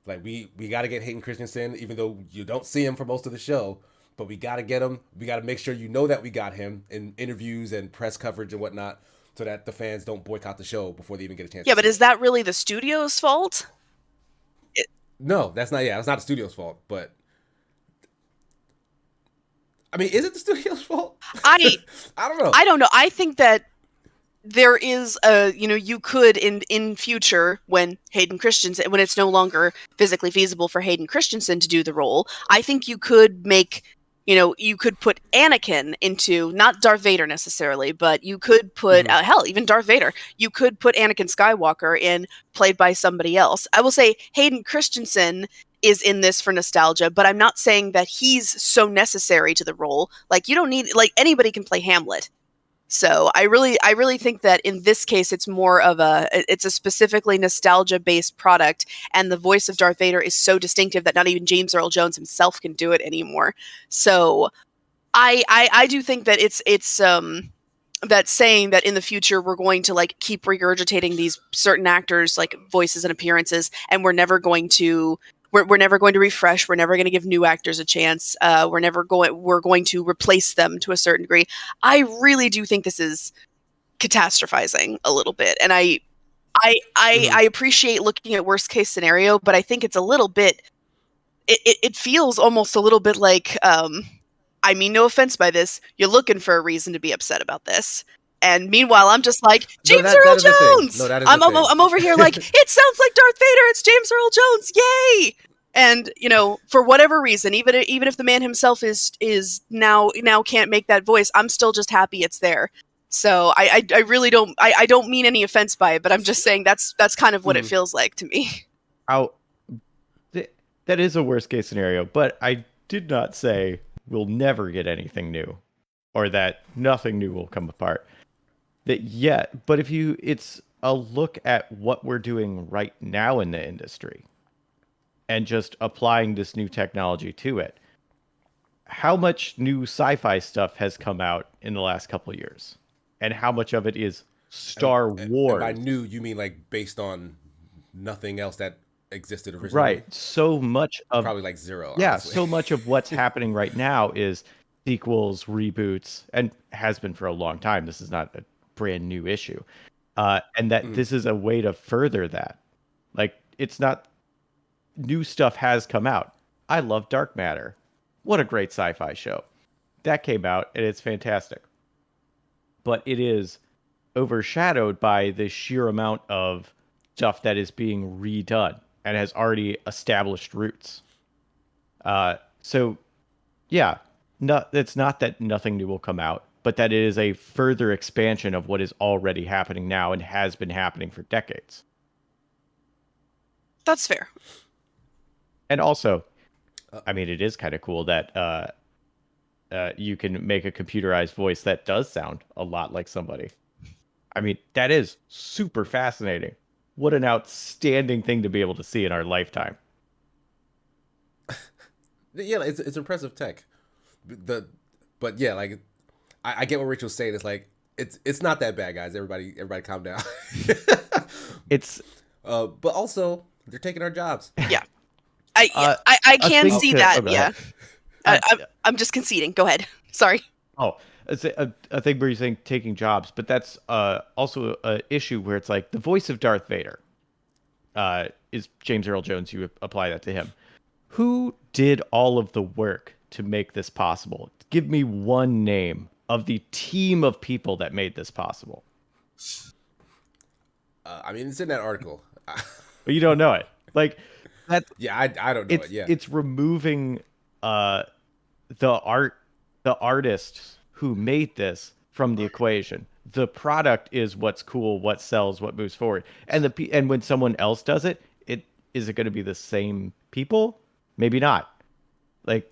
Like we got to get Hayden Christensen, even though you don't see him for most of the show, but we got to get him. We got to make sure you know that we got him in interviews and press coverage and whatnot, so that the fans don't boycott the show before they even get a chance. Yeah, to but see is it. that really the studio's fault? No, that's not. Yeah, that's not the studio's fault. But I mean, is it the studio's fault? I I don't know. I don't know. I think that there is a, you could in future, when Hayden Christensen, when it's no longer physically feasible for Hayden Christensen to do the role, I think you could make, you could put Anakin into, not Darth Vader necessarily, but you could put hell, even Darth Vader, you could put Anakin Skywalker in, played by somebody else. I will say Hayden Christensen is in this for nostalgia, but I'm not saying that he's so necessary to the role. Like, you don't need, like, anybody can play Hamlet. So I really think that in this case, it's more of it's a specifically nostalgia based product, and the voice of Darth Vader is so distinctive that not even James Earl Jones himself can do it anymore. So I do think that it's that saying that in the future we're going to like keep regurgitating these certain actors like voices and appearances, and we're never going to refresh. We're never going to give new actors a chance. We're going to replace them to a certain degree. I really do think this is catastrophizing a little bit. And I appreciate looking at worst case scenario, but I think it's a little bit, it feels almost a little bit like, I mean, no offense by this, you're looking for a reason to be upset about this. And meanwhile, I'm just like, James Earl Jones! No, that is I'm over here like, it sounds like Darth Vader, it's James Earl Jones, yay! And, for whatever reason, even if the man himself is now can't make that voice, I'm still just happy it's there. So I really don't, I don't mean any offense by it, but I'm just saying that's kind of what it feels like to me. That is a worst case scenario, but I did not say we'll never get anything new, or that nothing new will come apart. But it's a look at what we're doing right now in the industry and just applying this new technology to it. How much new sci-fi stuff has come out in the last couple of years? And how much of it is Star Wars? And by new, you mean like based on nothing else that existed originally? Right. So much of... Probably like zero. Yeah, honestly. so much of what's happening right now is sequels, reboots, and has been for a long time. This is not a brand new issue. And that this is a way to further that. Like, it's not... New stuff has come out. I love Dark Matter. What a great sci-fi show. That came out, and it's fantastic. But it is overshadowed by the sheer amount of stuff that is being redone and has already established roots. So, yeah, it's not that nothing new will come out, but that it is a further expansion of what is already happening now and has been happening for decades. That's fair. And also, I mean, it is kind of cool that you can make a computerized voice that does sound a lot like somebody. I mean, that is super fascinating. What an outstanding thing to be able to see in our lifetime. Yeah, it's impressive tech. But yeah, like I get what Rachel's saying. It's like it's not that bad, guys. Everybody calm down. But also they're taking our jobs. Yeah. I can see that. Yeah. I'm just conceding. Go ahead. Sorry. Oh, it's a thing where you're saying taking jobs, but that's also an issue where it's like the voice of Darth Vader is James Earl Jones. You apply that to him. Who did all of the work to make this possible? Give me one name of the team of people that made this possible. I mean, it's in that article. But you don't know it. Like that. Yeah, I don't know it. Yeah, it's removing the artists who made this from the equation. The product is what's cool, what sells, what moves forward. And when someone else does it, is it going to be the same people? Maybe not. Like,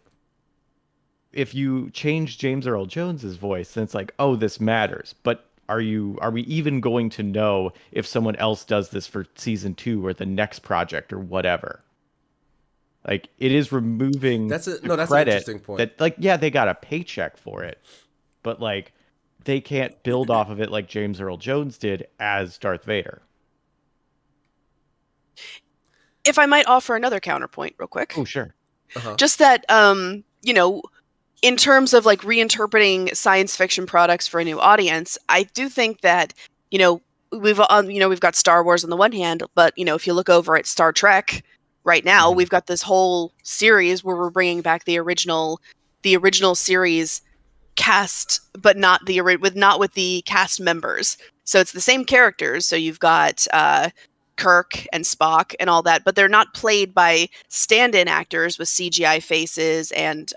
if you change James Earl Jones's voice, then it's like, oh, this matters. But are we even going to know if someone else does this for season 2 or the next project or whatever? Like, it is removing that's an credit interesting point. that, like, yeah, they got a paycheck for it, but like they can't build off of it like James Earl Jones did as Darth Vader. If I might offer another counterpoint real quick. Oh, sure. Just that, you know, in terms of like reinterpreting science fiction products for a new audience, I do think that, you know, we've got Star Wars on the one hand, but, you know, if you look over at Star Trek right now, we've got this whole series where we're bringing back the original series cast, but not with the cast members. So it's the same characters. So you've got Kirk and Spock and all that, but they're not played by stand-in actors with CGI faces and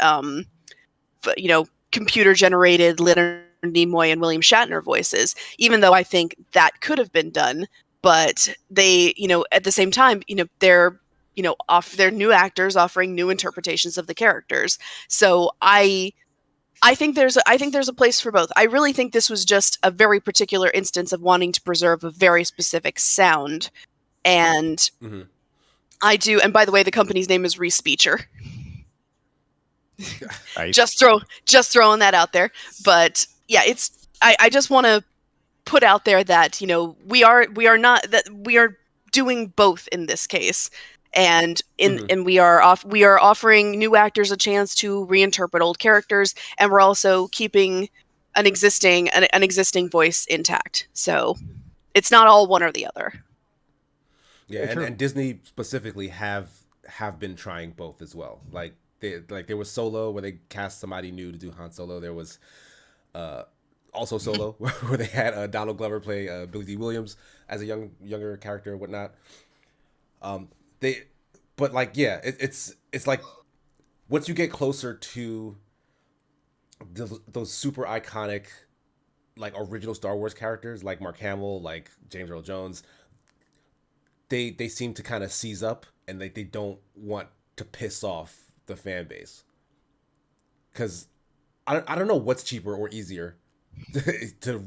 you know, computer generated Leonard Nimoy and William Shatner voices. Even though I think that could have been done, but they, you know, at the same time, you know, they're new actors offering new interpretations of the characters. So I think there's a place for both. I really think this was just a very particular instance of wanting to preserve a very specific sound. And I do, and by the way, the company's name is Respeecher. Nice. just throwing that out there. But yeah, I just want to put out there that, you know, we are doing both in this case. And and we are offering new actors a chance to reinterpret old characters, and we're also keeping an existing voice intact. So it's not all one or the other. Yeah, and Disney specifically have been trying both as well. Like there was Solo, where they cast somebody new to do Han Solo. There was also Solo, where they had Donald Glover play Billy D. Williams as a younger character and whatnot. But like, yeah, it's like once you get closer to those super iconic, like original Star Wars characters, like Mark Hamill, like James Earl Jones, they seem to kind of seize up, and they don't want to piss off the fan base. Because I don't know what's cheaper or easier to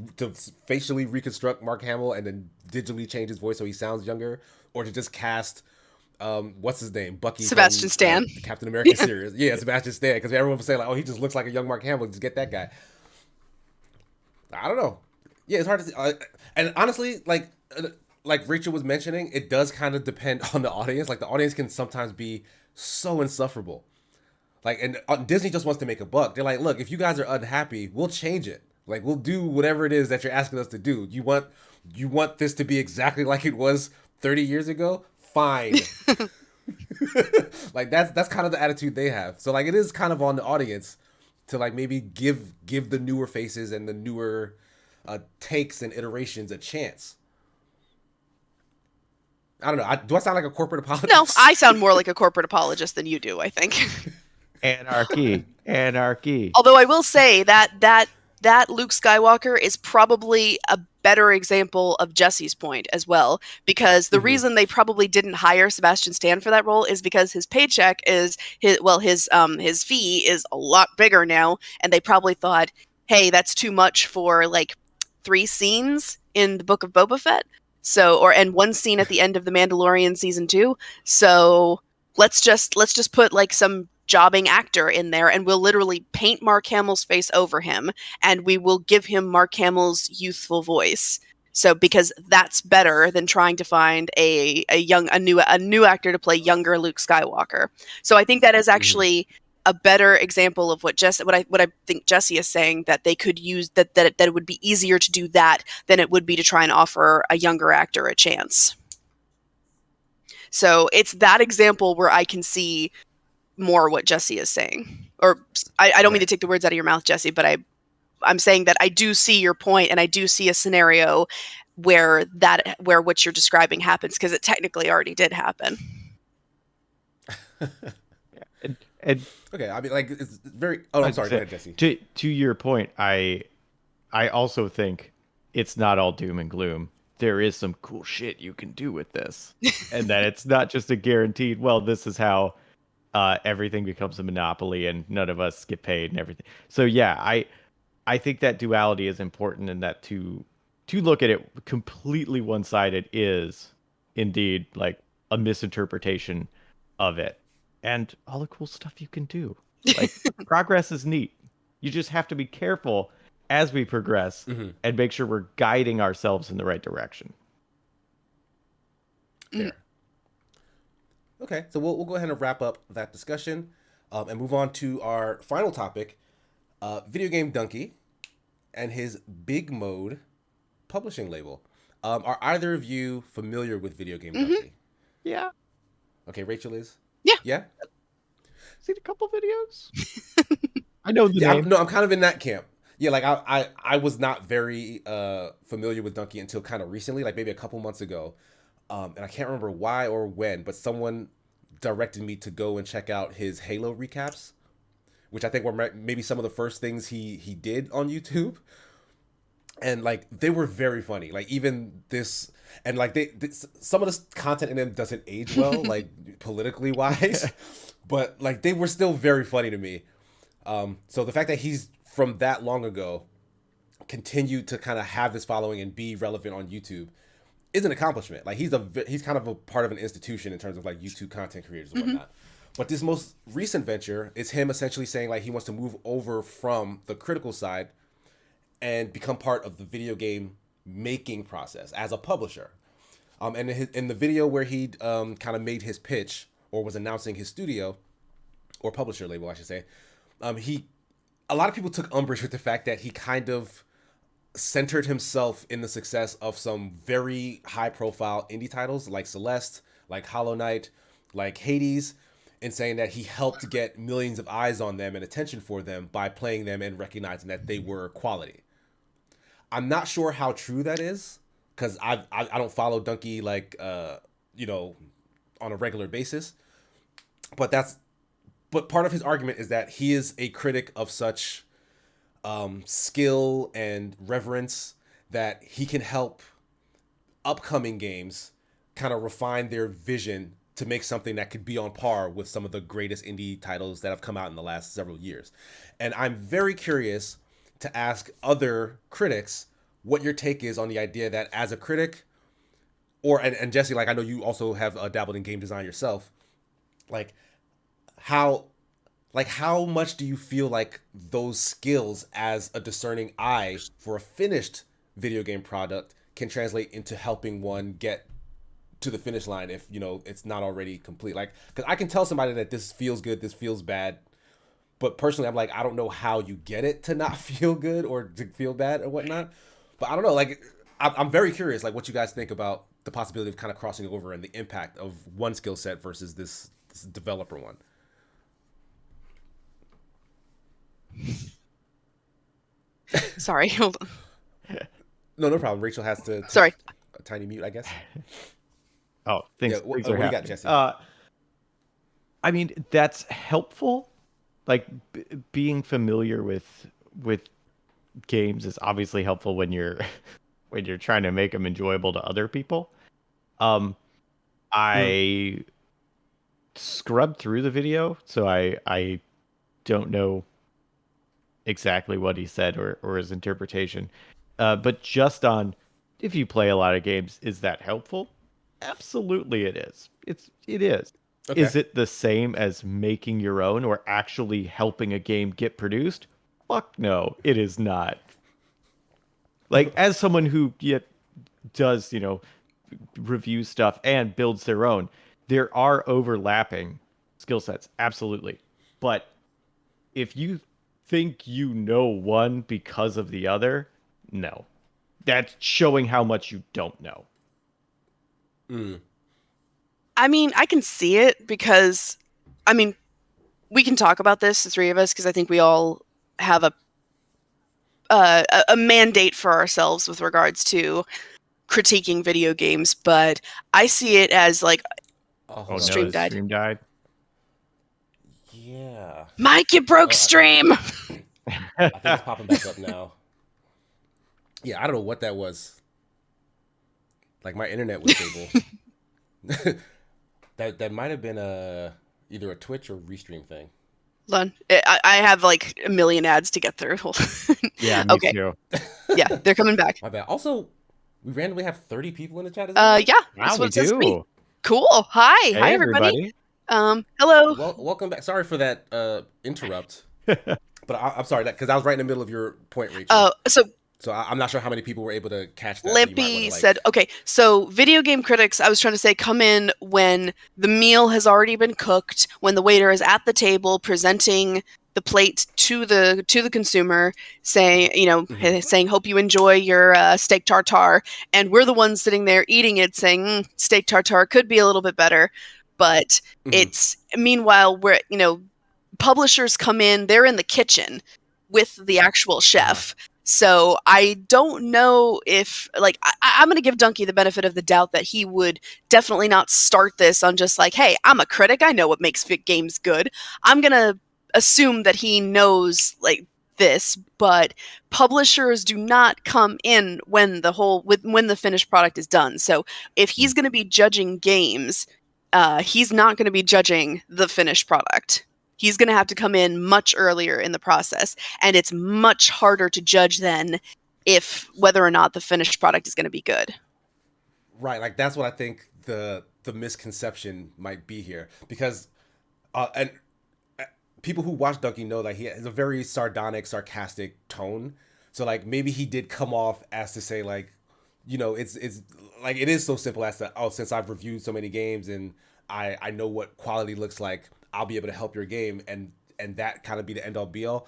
facially reconstruct Mark Hamill and then digitally change his voice so he sounds younger, or to just cast what's his name, Bucky, Sebastian Stan, the Captain America series. Yeah, Sebastian Stan, because everyone was saying like, oh, he just looks like a young Mark Hamill, just get that guy. I don't know. Yeah, it's hard to see. And honestly, like Rachel was mentioning, it does kind of depend on the audience. Like the audience can sometimes be so insufferable. Like, and Disney just wants to make a buck. They're like, look, if you guys are unhappy, we'll change it. Like, we'll do whatever it is that you're asking us to do. You want this to be exactly like it was 30 years ago? Fine. Like that's kind of the attitude they have. So like it is kind of on the audience to like maybe give the newer faces and the newer takes and iterations a chance. I don't know. Do I sound like a corporate apologist? No, I sound more like a corporate apologist than you do, I think. Anarchy. Although I will say that Luke Skywalker is probably a better example of Jesse's point as well, because the reason they probably didn't hire Sebastian Stan for that role is because his paycheck is his fee is a lot bigger now, and they probably thought, hey, that's too much for like 3 scenes in the Book of Boba Fett. So, and 1 scene at the end of The Mandalorian season 2. So let's just put like some jobbing actor in there, and we'll literally paint Mark Hamill's face over him, and we will give him Mark Hamill's youthful voice. So because that's better than trying to find a new actor to play younger Luke Skywalker. So I think that is actually a better example of what I think Jesse is saying, that they could use that it would be easier to do that than it would be to try and offer a younger actor a chance. So it's that example where I can see more what Jesse is saying. Or I don't mean to take the words out of your mouth, Jesse, but I'm saying that I do see your point, and I do see a scenario where what you're describing happens, because it technically already did happen. Okay, I mean, like, it's very. Oh, I'm sorry. Go ahead, Jesse. To your point, I also think it's not all doom and gloom. There is some cool shit you can do with this, and that it's not just a guaranteed. Well, this is how everything becomes a monopoly, and none of us get paid and everything. So yeah, I think that duality is important, and that to look at it completely one-sided is indeed like a misinterpretation of it. And all the cool stuff you can do. Like, progress is neat. You just have to be careful as we progress Mm-hmm. and make sure we're guiding ourselves in the right direction. Fair. Okay, so we'll go ahead and wrap up that discussion and move on to our final topic, Videogame Dunkey and his Big Mode publishing label. Are either of you familiar with Videogame Dunkey? Yeah. Okay, Rachel is? Yeah. Yeah? Seen a couple videos. I know the Yeah, name. I'm kind of in that camp. Yeah, like I was not very familiar with Dunkey until kind of recently, like maybe a couple months ago. And I can't remember why or when, but someone directed me to go and check out his Halo recaps, which I think were maybe some of the first things he did on YouTube. And like they were very funny. Like even this, and like some of the content in them doesn't age well, like politically wise, but like they were still very funny to me. So the fact that he's from that long ago continued to kind of have this following and be relevant on YouTube is an accomplishment. Like he's kind of a part of an institution in terms of like YouTube content creators and whatnot. But this most recent venture is him essentially saying like he wants to move over from the critical side and become part of the video game making process as a publisher. And in the video where he kind of made his pitch or was announcing his studio or publisher label, I should say, a lot of people took umbrage with the fact that he kind of centered himself in the success of some very high profile indie titles like Celeste, like Hollow Knight, like Hades, and saying that he helped get millions of eyes on them and attention for them by playing them and recognizing that they were quality. I'm not sure how true that is because I don't follow Dunkey like on a regular basis, but part of his argument is that he is a critic of such skill and reverence that he can help upcoming games kind of refine their vision to make something that could be on par with some of the greatest indie titles that have come out in the last several years. And I'm very curious to ask other critics what your take is on the idea that as a critic, and Jesse, like I know you also have dabbled in game design yourself, like how much do you feel like those skills as a discerning eye for a finished video game product can translate into helping one get to the finish line if, it's not already complete? Like, because I can tell somebody that this feels good, this feels bad. But personally, I'm like, I don't know how you get it to not feel good or to feel bad or whatnot. But I don't know. Like, I'm very curious, like, what you guys think about the possibility of kind of crossing over and the impact of one skill set versus this developer one. Sorry, hold on. No problem. Rachel has to take Sorry. a tiny mute, I guess. Oh, things What are do you happening. got, Jesse? I mean, that's helpful. Like being familiar with games is obviously helpful when you're trying to make them enjoyable to other people. I scrubbed through the video, so I don't know exactly what he said or his interpretation. But just on if you play a lot of games, is that helpful? Absolutely it is. It is. Okay. Is it the same as making your own or actually helping a game get produced? Fuck no, it is not. Like, as someone who does, review stuff and builds their own, there are overlapping skill sets, absolutely. But if you think you know one because of the other, no. That's showing how much you don't know. I mean, I can see it because, we can talk about this, the three of us, because I think we all have a mandate for ourselves with regards to critiquing video games. But I see it as like, Oh Stream no, the died. stream died. Yeah. Mike, you broke stream. I think it's popping back up now. Yeah, I don't know what that was. Like, my internet was stable. That might have been either a Twitch or Restream thing. Hold on. I have like a million ads to get through. Yeah, me Okay. too. Yeah, they're coming back. My bad. Also, we randomly have 30 people in the chat. Is that Yeah, Wow, that's we what it says to me. do. Cool. Hi. Hey, Hi, everybody. everybody. Hello. Well, welcome back. Sorry for that interrupt. But I'm sorry that because I was right in the middle of your point, Rachel. So So I'm not sure how many people were able to catch that. So you might want Lippy to like. said, okay, so video game critics, I was trying to say, come in when the meal has already been cooked, when the waiter is at the table presenting the plate to the consumer, saying, saying, hope you enjoy your steak tartare, and we're the ones sitting there eating it, saying, steak tartare could be a little bit better, but it's meanwhile we're publishers come in, they're in the kitchen with the actual chef. So I don't know if, like, I'm going to give Dunkey the benefit of the doubt that he would definitely not start this on just like, hey, I'm a critic, I know what makes games good. I'm going to assume that he knows, like, this, but publishers do not come in when the finished product is done. So if he's going to be judging games, he's not going to be judging the finished product. He's going to have to come in much earlier in the process, and it's much harder to judge then whether or not the finished product is going to be good. Right, like that's what I think the misconception might be here, because and people who watch Dunkey know that he has a very sardonic, sarcastic tone. So like maybe he did come off as to say like, it's like it is so simple as to, oh, since I've reviewed so many games and I know what quality looks like, I'll be able to help your game, and that kind of be the end all be all.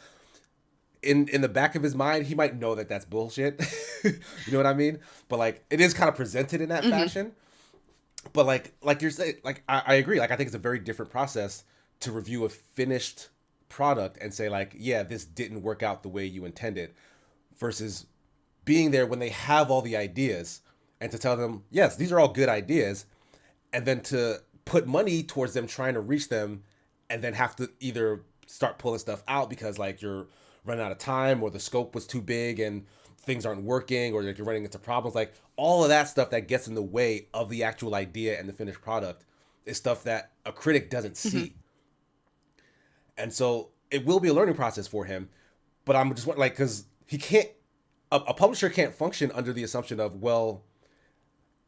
In the back of his mind, he might know that that's bullshit. You know what I mean? But like it is kind of presented in that fashion. But like you're saying, like I agree. Like I think it's a very different process to review a finished product and say like, yeah, this didn't work out the way you intended, versus being there when they have all the ideas and to tell them, yes, these are all good ideas, and then to put money towards them trying to reach them, and then have to either start pulling stuff out because like you're running out of time, or the scope was too big and things aren't working, or like you're running into problems. Like all of that stuff that gets in the way of the actual idea and the finished product is stuff that a critic doesn't see. And so it will be a learning process for him. But I'm just like, because he can't, a publisher can't function under the assumption of, well,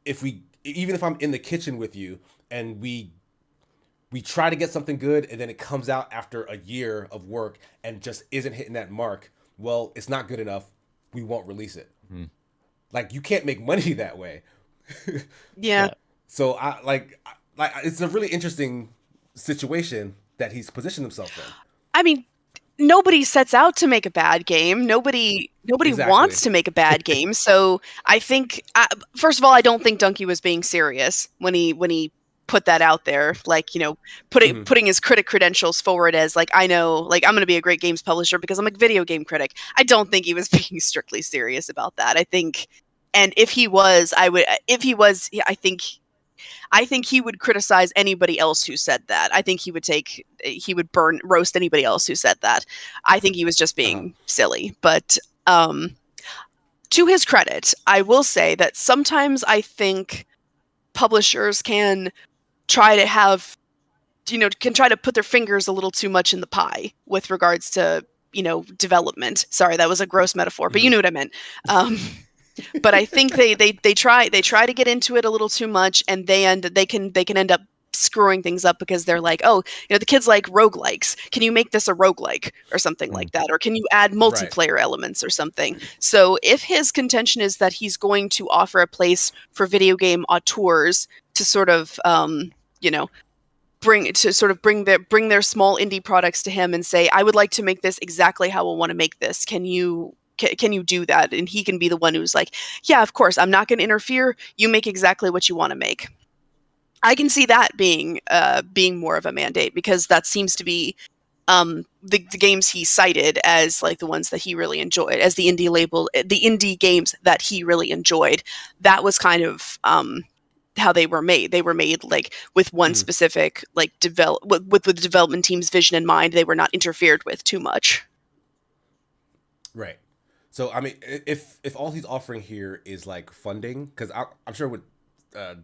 even if I'm in the kitchen with you and we try to get something good and then it comes out after a year of work and just isn't hitting that mark, well, it's not good enough, we won't release it. Like you can't make money that way. Yeah. So I like it's a really interesting situation that he's positioned himself in. I mean, nobody sets out to make a bad game. Nobody Exactly. wants to make a bad game. So I think, first of all, I don't think Dunkey was being serious when he put that out there, like, putting his critic credentials forward as like, I know, like, I'm going to be a great games publisher because I'm a video game critic. I don't think he was being strictly serious about that. I think, and if he was, I think he would criticize anybody else who said that. I think he would roast anybody else who said that. I think he was just being silly. But to his credit, I will say that sometimes I think publishers can try to put their fingers a little too much in the pie with regards to, development. Sorry, that was a gross metaphor, but you know what I meant. But I think they try to get into it a little too much, and they can end up screwing things up because they're like, oh, the kids like roguelikes. Can you make this a roguelike or something like that? Or can you add multiplayer elements or something? So if his contention is that he's going to offer a place for video game auteurs to sort of, bring their small indie products to him and say, I would like to make this exactly how I want to make this. Can you do that? And he can be the one who's like, yeah, of course, I'm not going to interfere. You make exactly what you want to make. I can see that being more of a mandate, because that seems to be the games he cited as like the ones that he really enjoyed, as the indie games that he really enjoyed. That was kind of how they were made. They were made like with one specific like with the development team's vision in mind. They were not interfered with too much. Right. So I mean, if all he's offering here is like funding, because I'm sure with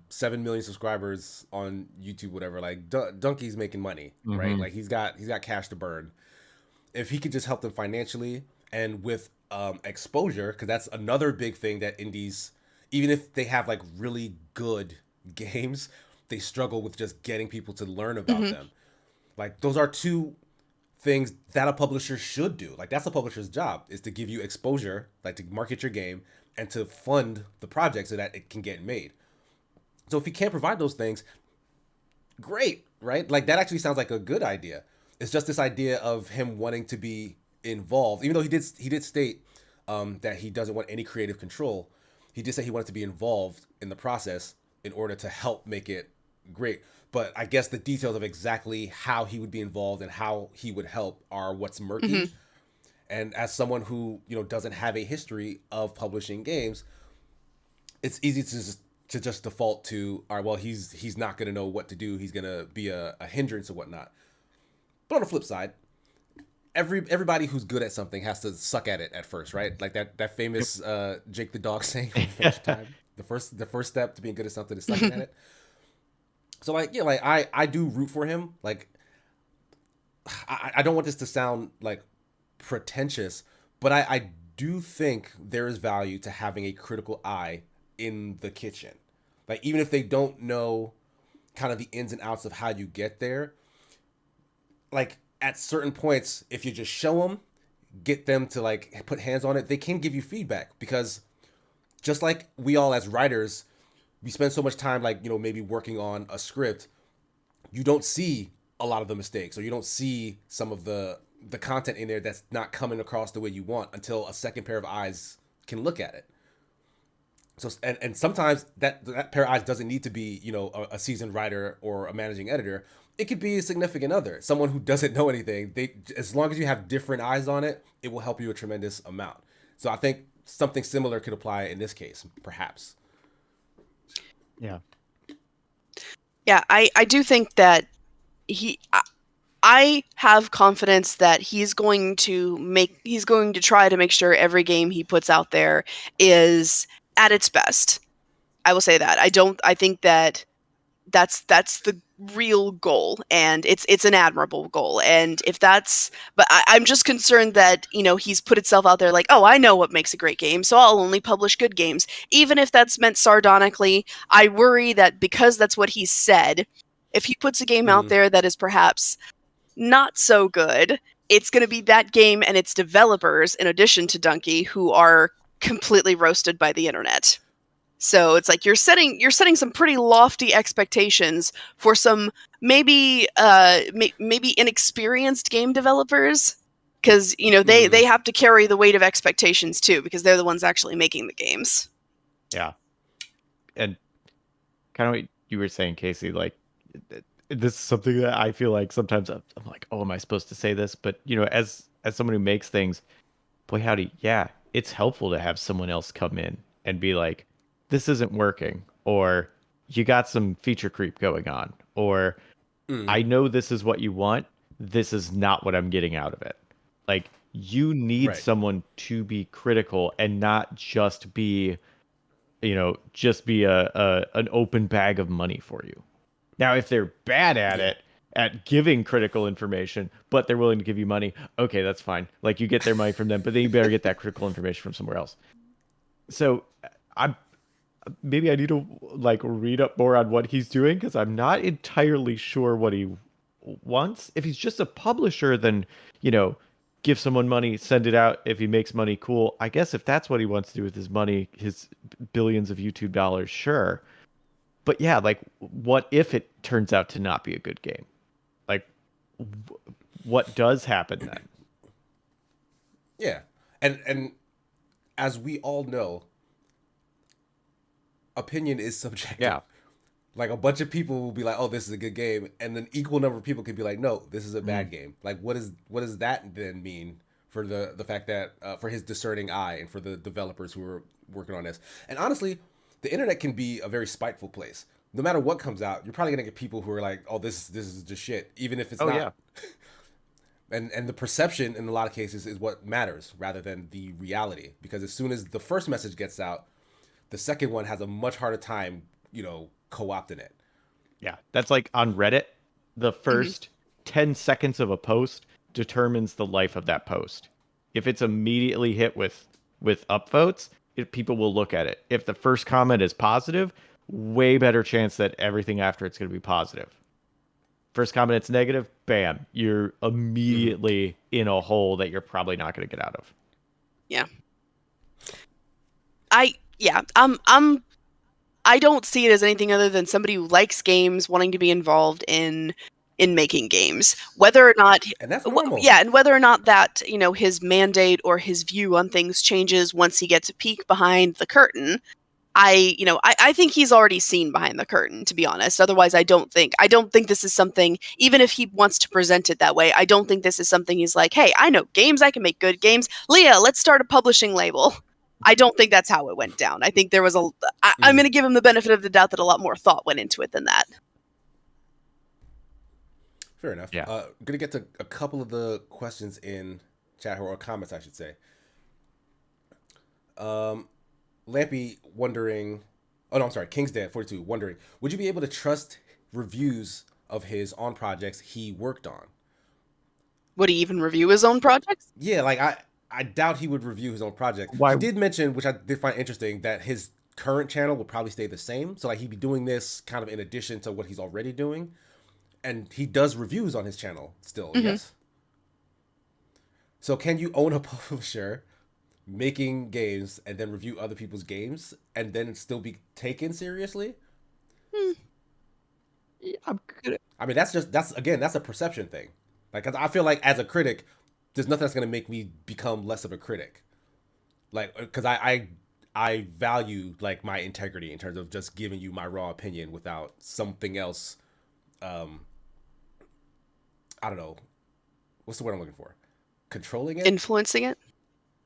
7 million subscribers on YouTube, whatever, like Dunkey's making money, right? Like he's got cash to burn. If he could just help them financially and with exposure, because that's another big thing that indies, even if they have like really good games, they struggle with just getting people to learn about them. Like those are two things that a publisher should do. Like that's a publisher's job, is to give you exposure, like to market your game and to fund the project so that it can get made. So if he can't provide those things, great, right? Like that actually sounds like a good idea. It's just this idea of him wanting to be involved, even though he did state that he doesn't want any creative control. He did say he wanted to be involved in the process in order to help make it great. But I guess the details of exactly how he would be involved and how he would help are what's murky. Mm-hmm. And as someone who doesn't have a history of publishing games, it's easy to just default to, all right, well, he's not going to know what to do. He's going to be a hindrance or whatnot. But on the flip side, everybody who's good at something has to suck at it at first, right? Like that famous Jake the Dog saying from first time. The first step to being good at something is sucking at it. So like, yeah, like I do root for him. Like I don't want this to sound like pretentious, but I do think there is value to having a critical eye in the kitchen. Like even if they don't know kind of the ins and outs of how you get there, like at certain points, if you just show them, get them to like put hands on it, they can give you feedback. Because just like we all as writers, we spend so much time like maybe working on a script, you don't see a lot of the mistakes, or you don't see some of the content in there that's not coming across the way you want until a second pair of eyes can look at it. So and sometimes that pair of eyes doesn't need to be a seasoned writer or a managing editor. It could be a significant other, someone who doesn't know anything. As long as you have different eyes on it, it will help you a tremendous amount. So I think something similar could apply in this case, perhaps. Yeah. Yeah, I do think that I have confidence that he's going to try to make sure every game he puts out there is at its best. I will say that. I think that that's the real goal, and it's an admirable goal. And if that's, but I'm just concerned that he's put itself out there like, oh, I know what makes a great game, so I'll only publish good games. Even if that's meant sardonically, I worry that because that's what he said, if he puts a game out there that is perhaps not so good, it's going to be that game and its developers, in addition to Dunkey, who are completely roasted by the internet. So it's like you're setting some pretty lofty expectations for some maybe inexperienced game developers, because they have to carry the weight of expectations too, because they're the ones actually making the games. Yeah, and kind of what you were saying, Casey, like this is something that I feel like sometimes I'm like, oh, am I supposed to say this? But as someone who makes things, boy howdy, yeah, it's helpful to have someone else come in and be like, this isn't working, or you got some feature creep going on, or I know this is what you want, this is not what I'm getting out of it. Like you need someone to be critical and not just be an open bag of money for you. Now if they're bad at it, at giving critical information, but they're willing to give you money, okay, that's fine. Like you get their money from them, but then you better get that critical information from somewhere else. So maybe I need to like read up more on what he's doing, because I'm not entirely sure what he wants. If he's just a publisher, then give someone money, send it out. If he makes money, cool. I guess if that's what he wants to do with his money, his billions of YouTube dollars, sure. But yeah, like what if it turns out to not be a good game? Like what does happen then? Yeah. And as we all know, opinion is subjective. Yeah. Like a bunch of people will be like, "Oh, this is a good game," and an equal number of people could be like, "No, this is a bad game." Like, what does that then mean for the fact that for his discerning eye and for the developers who are working on this? And honestly, the internet can be a very spiteful place. No matter what comes out, you're probably gonna get people who are like, "Oh, this is just shit," even if it's not. Yeah. And the perception in a lot of cases is what matters rather than the reality, because as soon as the first message gets out, the second one has a much harder time, co-opting it. Yeah, that's like on Reddit, the first 10 seconds of a post determines the life of that post. If it's immediately hit with upvotes, people will look at it. If the first comment is positive, way better chance that everything after it's going to be positive. First comment it's negative, bam, you're immediately in a hole that you're probably not going to get out of. Yeah. I don't see it as anything other than somebody who likes games wanting to be involved in making games, whether or not And that's normal. and whether or not that, his mandate or his view on things changes once he gets a peek behind the curtain. I think he's already seen behind the curtain, to be honest. Otherwise, I don't think this is something, even if he wants to present it that way, I don't think this is something he's like, hey, I know games, I can make good games. Leah, let's start a publishing label. I don't think that's how it went down. I think there was I'm going to give him the benefit of the doubt that a lot more thought went into it than that. Fair enough. Yeah. I'm going to get to a couple of the questions in chat, or comments, I should say. Lampy wondering, oh no, I'm sorry, King's Dead 42 wondering, would you be able to trust reviews of his on projects he worked on? Would he even review his own projects? Yeah, like I doubt he would review his own project. Why? He did mention, which I did find interesting, that his current channel would probably stay the same. So like he'd be doing this kind of in addition to what he's already doing. And he does reviews on his channel still, yes? So can you own a publisher making games and then review other people's games and then still be taken seriously? I'm good. I mean, that's a perception thing. Like, 'cause I feel like as a critic, there's nothing that's gonna make me become less of a critic. Like, because I value like my integrity in terms of just giving you my raw opinion without something else. I don't know, what's the word I'm looking for? Controlling it, Influencing it.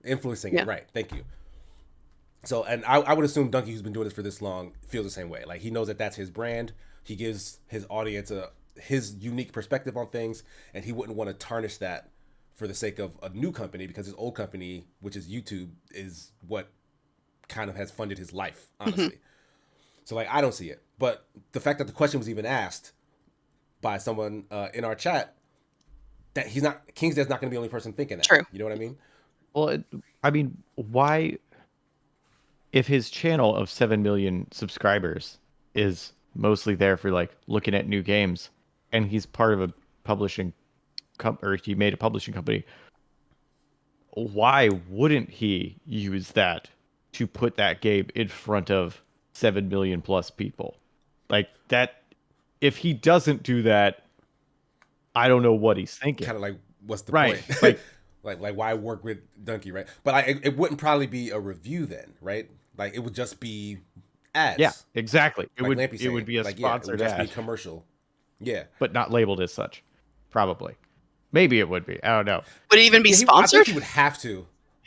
Influencing it, right? Thank you. So, and I would assume Dunkey, who's been doing this for this long, feels the same way. Like he knows that that's his brand. He gives his audience his unique perspective on things, and he wouldn't want to tarnish that for the sake of a new company, because his old company, which is YouTube, is what kind of has funded his life, honestly. So like, I don't see it. But the fact that the question was even asked by someone in our chat, that King's Dead's not going to be the only person thinking that. True. You know what I mean? Well, I mean, why, if his channel of 7 million subscribers is mostly there for like looking at new games, and he's part of a publishing or he made a publishing company, why wouldn't he use that to put that game in front of 7 million plus people? Like that, if he doesn't do that, I don't know what he's thinking. Kind of like, what's the Right. point? like why work with Dunkey, right? But it wouldn't probably be a review then, right? Like it would just be ads. Yeah, exactly. It Like would Lampy's saying. be a like, sponsored it would just ad, be commercial. Yeah. but not labeled as such. Probably. Maybe it would be. I don't know. Would it even be I sponsored? think he would have to.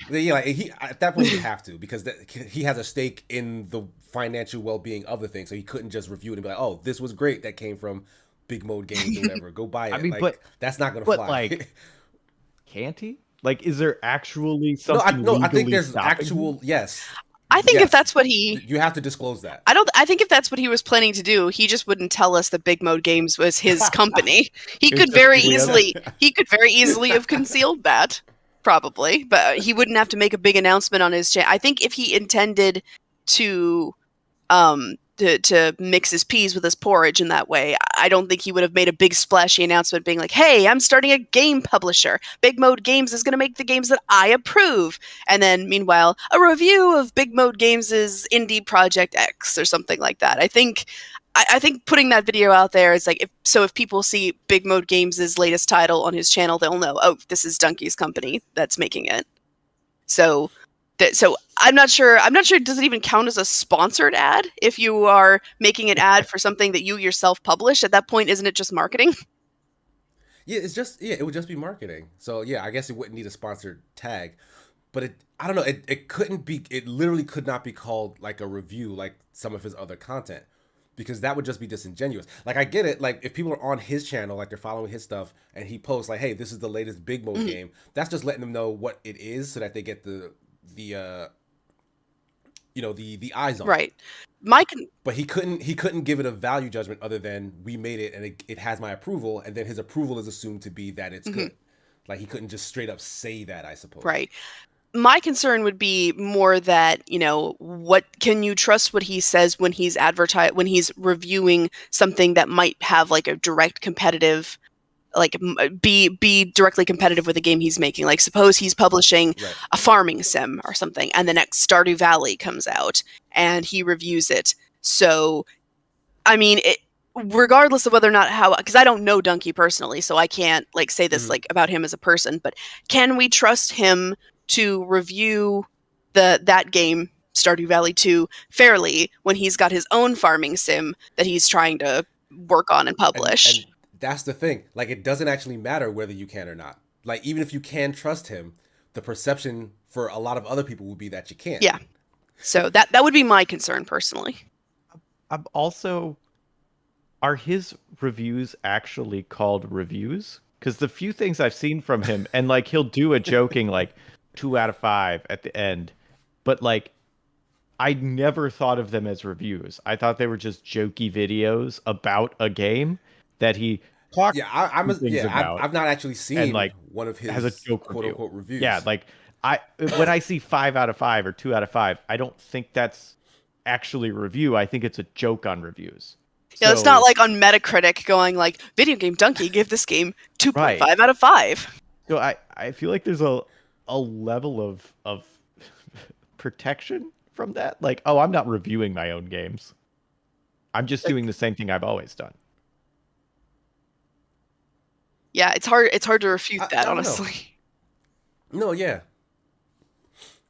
Yeah, like he at that point he would have to, because he has a stake in the financial well-being of the thing, so he couldn't just review it and be like, "Oh, this was great. That came from Big Mode Games or whatever. Go buy it." I mean, like, but that's not gonna but fly. like, can't he? Like, is there actually something? No, I think legally there's stopping actual. him? Yes. I think Yes. if that's what he, You have to disclose that. I think if that's what he was planning to do, he just wouldn't tell us that Big Mode Games was his company. He It's could just very Leah. easily have concealed that, probably, but he wouldn't have to make a big announcement on his channel. I think if he intended to to mix his peas with his porridge in that way, I don't think he would have made a big splashy announcement being like, "Hey, I'm starting a game publisher. Big Mode Games is going to make the games that I approve." And then meanwhile, a review of Big Mode Games' indie project X or something like that. I think putting that video out there is like, if people see Big Mode Games' latest title on his channel, they'll know, oh, this is Dunkey's company that's making it. So I'm not sure. Does it even count as a sponsored ad if you are making an ad for something that you yourself publish? At that point, isn't it just marketing? Yeah, it would just be marketing. So yeah, I guess it wouldn't need a sponsored tag, but I don't know. It couldn't be. It literally could not be called like a review, like some of his other content, because that would just be disingenuous. Like I get it. Like if people are on his channel, like they're following his stuff, and he posts like, "Hey, this is the latest Big Mode game." That's just letting them know what it is, so that they get the eyes on it. Right. But he couldn't give it a value judgment other than we made it and it has my approval, and then his approval is assumed to be that it's good. Like he couldn't just straight up say that, I suppose. Right. my concern would be more that, what can you trust what he says when he's when he's reviewing something that might have like a direct competitive, like be directly competitive with the game he's making. Like suppose he's publishing Right. a farming sim or something, and the next Stardew Valley comes out and he reviews it. So, I mean, regardless of whether or not because I don't know Dunkey personally, so I can't like say this like about him as a person, but can we trust him to review that game, Stardew Valley 2, fairly when he's got his own farming sim that he's trying to work on and publish? And that's the thing. Like, it doesn't actually matter whether you can or not. Like, even if you can trust him, the perception for a lot of other people would be that you can't. Yeah. So that would be my concern personally. I'm also, are his reviews actually called reviews? Because the few things I've seen from him, and like he'll do a joking like 2 out of 5 at the end, but like I never thought of them as reviews. I thought they were just jokey videos about a game that he talked about. I've not actually seen and like one of his has a joke quote review. unquote reviews. Yeah, like when I see 5 out of 5 or 2 out of 5, I don't think that's actually a review. I think it's a joke on reviews. Yeah, it's not like on Metacritic going like Videogame Dunkey give this game 2.5 out of 5. So I feel like there's a level of protection from that. Like, oh, I'm not reviewing my own games. I'm just doing the same thing I've always done. Yeah, it's hard to refute that, honestly. No, yeah.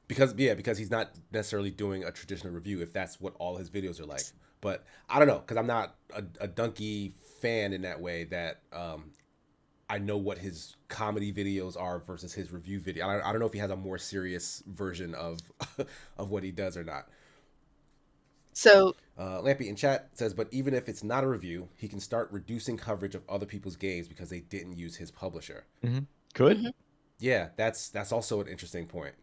Because he's not necessarily doing a traditional review if that's what all his videos are like. But I don't know, because I'm not a Dunkey fan in that way that I know what his comedy videos are versus his review video. I don't know if he has a more serious version of of what he does or not. So Lampy in chat says, but even if it's not a review, he can start reducing coverage of other people's games because they didn't use his publisher. Mm-hmm. Good. Mm-hmm. Yeah, that's also an interesting point.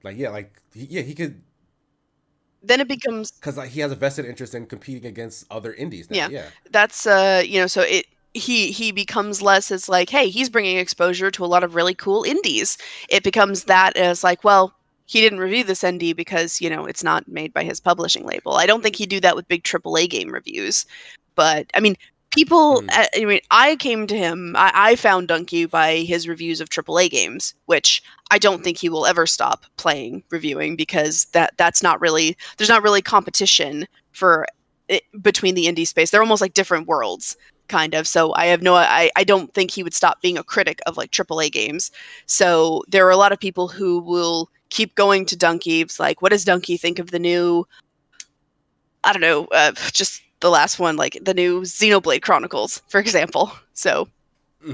Like, yeah, he could. Then it becomes because he has a vested interest in competing against other indies now. Yeah. That's so he becomes less as like, hey, he's bringing exposure to a lot of really cool indies. It becomes that as like, well, he didn't review this ND because it's not made by his publishing label. I don't think he'd do that with big AAA game reviews, but I mean, people. I came to him. I found Dunkey by his reviews of AAA games, which I don't think he will ever stop reviewing because there's not really competition for it between the indie space. They're almost like different worlds, kind of. So I don't think he would stop being a critic of like AAA games. So there are a lot of people who will keep going to Dunkey. It's like, what does Dunkey think of the new? I don't know. Just the last one, like the new Xenoblade Chronicles, for example. So,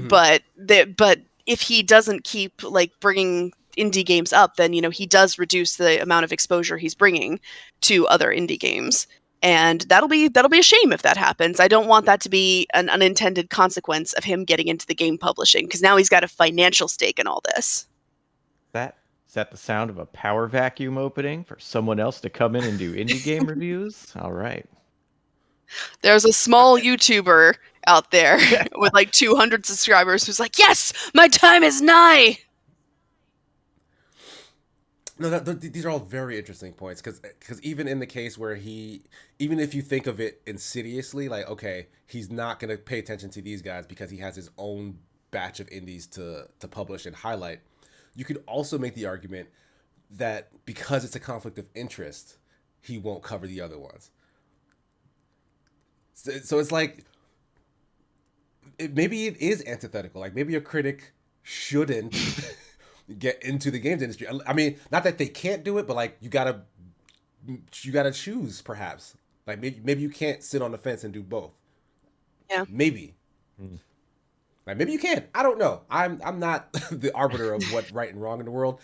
but if he doesn't keep like bringing indie games up, then he does reduce the amount of exposure he's bringing to other indie games, and that'll be a shame if that happens. I don't want that to be an unintended consequence of him getting into the game publishing, because now he's got a financial stake in all this. Is that the sound of a power vacuum opening for someone else to come in and do indie game reviews? All right. There's a small YouTuber out there with like 200 subscribers who's like, yes, my time is nigh. No, these are all very interesting points, because even in the case where even if you think of it insidiously, like, okay, he's not going to pay attention to these guys because he has his own batch of indies to publish and highlight, you could also make the argument that because it's a conflict of interest, he won't cover the other ones. So it's like, maybe it is antithetical. Like, maybe a critic shouldn't get into the games industry. I mean, not that they can't do it, but like you gotta choose, perhaps. Like maybe you can't sit on the fence and do both. Yeah. Maybe. Like maybe you can. I don't know. I'm not the arbiter of what's right and wrong in the world.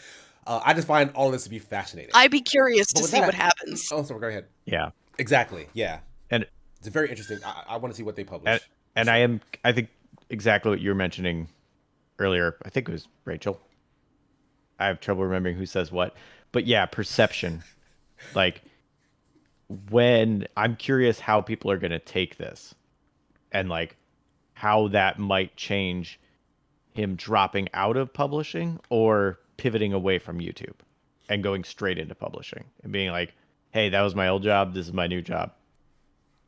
I just find all this to be fascinating. I'd be curious to see what happens. Oh, sorry, go ahead. Yeah. Exactly. Yeah. And it's very interesting. I want to see what they publish. And I think exactly what you were mentioning earlier. I think it was Rachel. I have trouble remembering who says what, but yeah, perception. Like, when I'm curious how people are going to take this, and like how that might change him dropping out of publishing or pivoting away from YouTube and going straight into publishing and being like, hey, that was my old job. This is my new job.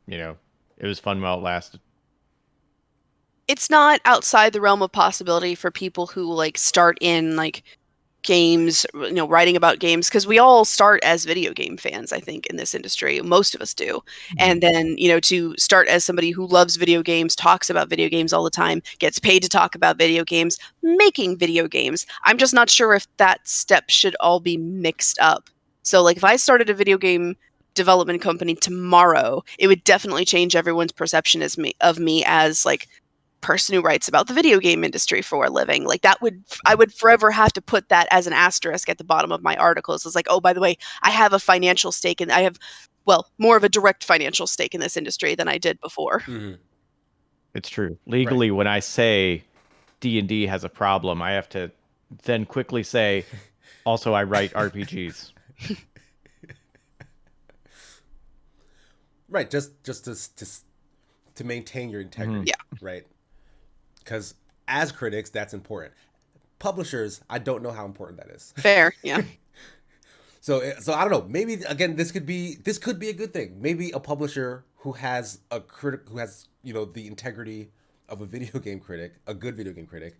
You know, it was fun while it lasted. It's not outside the realm of possibility for people who like start in like games, you know, writing about games, because we all start as video game fans, I think, in this industry. Most of us do. And then, you know, to start as somebody who loves video games, talks about video games all the time, gets paid to talk about video games, making video games. I'm just not sure if that step should all be mixed up. So like if I started a video game development company tomorrow, it would definitely change everyone's perception of me as like person who writes about the video game industry for a living. Like that would, I would forever have to put that as an asterisk at the bottom of my articles. It's like, oh, by the way, I have a financial stake and I have, well, more of a direct financial stake in this industry than I did before. Mm-hmm. It's true. Legally, when I say D&D has a problem, I have to then quickly say, also I write RPGs. Right, just to maintain your integrity. Yeah. Right. Because as critics, that's important. Publishers, I don't know how important that is. Fair, yeah. So I don't know. Maybe again, this could be a good thing. Maybe a publisher who has a critic who has, you know, the integrity of a video game critic, a good video game critic.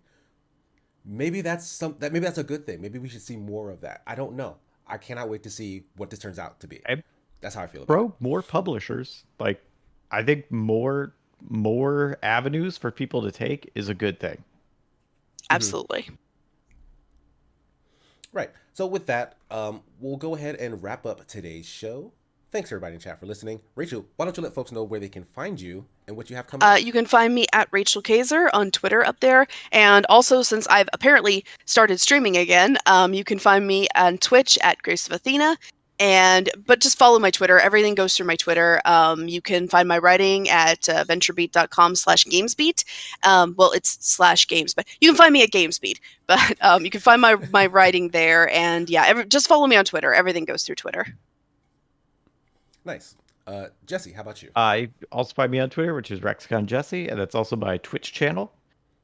Maybe that's a good thing. Maybe we should see more of that. I don't know. I cannot wait to see what this turns out to be. That's how I feel about it. More publishers. Like, I think more avenues for people to take is a good thing. Absolutely. Right. So with that, we'll go ahead and wrap up today's show. Thanks everybody in chat for listening. Rachel, why don't you let folks know where they can find you and what you have coming up? You can find me at Rachel Kaiser on Twitter up there. And also, since I've apparently started streaming again, you can find me on Twitch at Grace of Athena. But just follow my Twitter. Everything goes through my Twitter. You can find my writing at venturebeat.com/gamesbeat. Well, it's /games, but you can find me at GamesBeat. But you can find my writing there. And yeah, just follow me on Twitter. Everything goes through Twitter. Nice. Jesse, how about you? I also find me on Twitter, which is RexConJesse, and that's also my Twitch channel.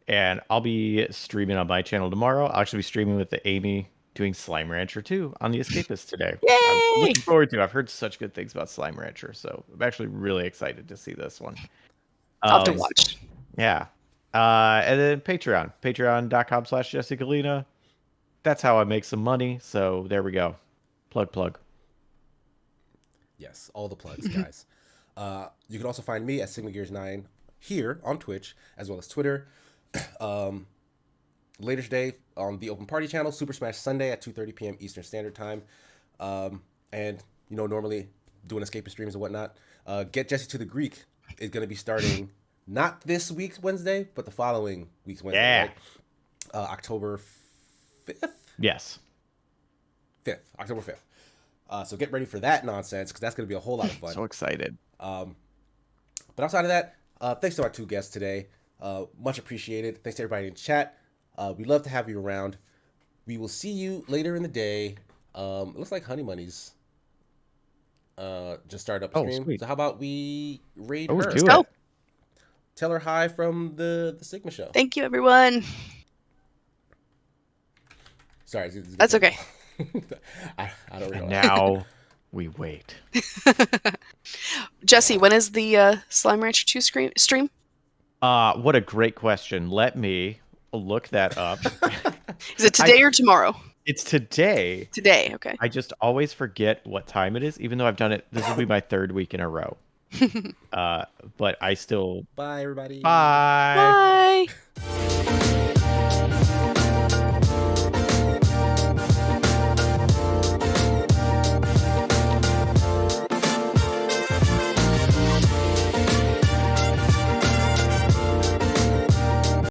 And I'll be streaming on my channel tomorrow. I'll actually be streaming with Amy doing Slime Rancher 2 on The Escapist today. Yay! I'm looking forward to it. I've heard such good things about Slime Rancher, so I'm actually really excited to see this one. I'll have to watch. Yeah. And then patreon.com/Jesse Galena. That's how I make some money, so there we go. Plug. Yes, all the plugs, guys. You can also find me at SigmaGears9 here on Twitch, as well as Twitter. Later today on the Open Party channel, Super Smash Sunday at 2:30 p.m. Eastern Standard Time. And, you know, normally doing escapist streams and whatnot. Get Jesse to the Greek is going to be starting not this week's Wednesday, but the following week's Wednesday. Yeah. Right? October 5th? Yes. 5th. October 5th. So get ready for that nonsense, because that's going to be a whole lot of fun. So excited. But outside of that, thanks to our two guests today. Much appreciated. Thanks to everybody in chat. We'd love to have you around. We will see you later in the day. It looks like Honey Money's just started up a stream. Sweet. So how about we raid her? Let's do it. Tell her hi from the Sigma show. Thank you, everyone. Sorry. That's okay. I don't really know. Now we wait. Jesse, when is the Slime Rancher 2 stream? What a great question. Let me look that up. Is it today or tomorrow? It's today. Today, okay. I just always forget what time it is, even though I've done it. This will be my 3rd week in a row. But I still... Bye, everybody. Bye. Bye.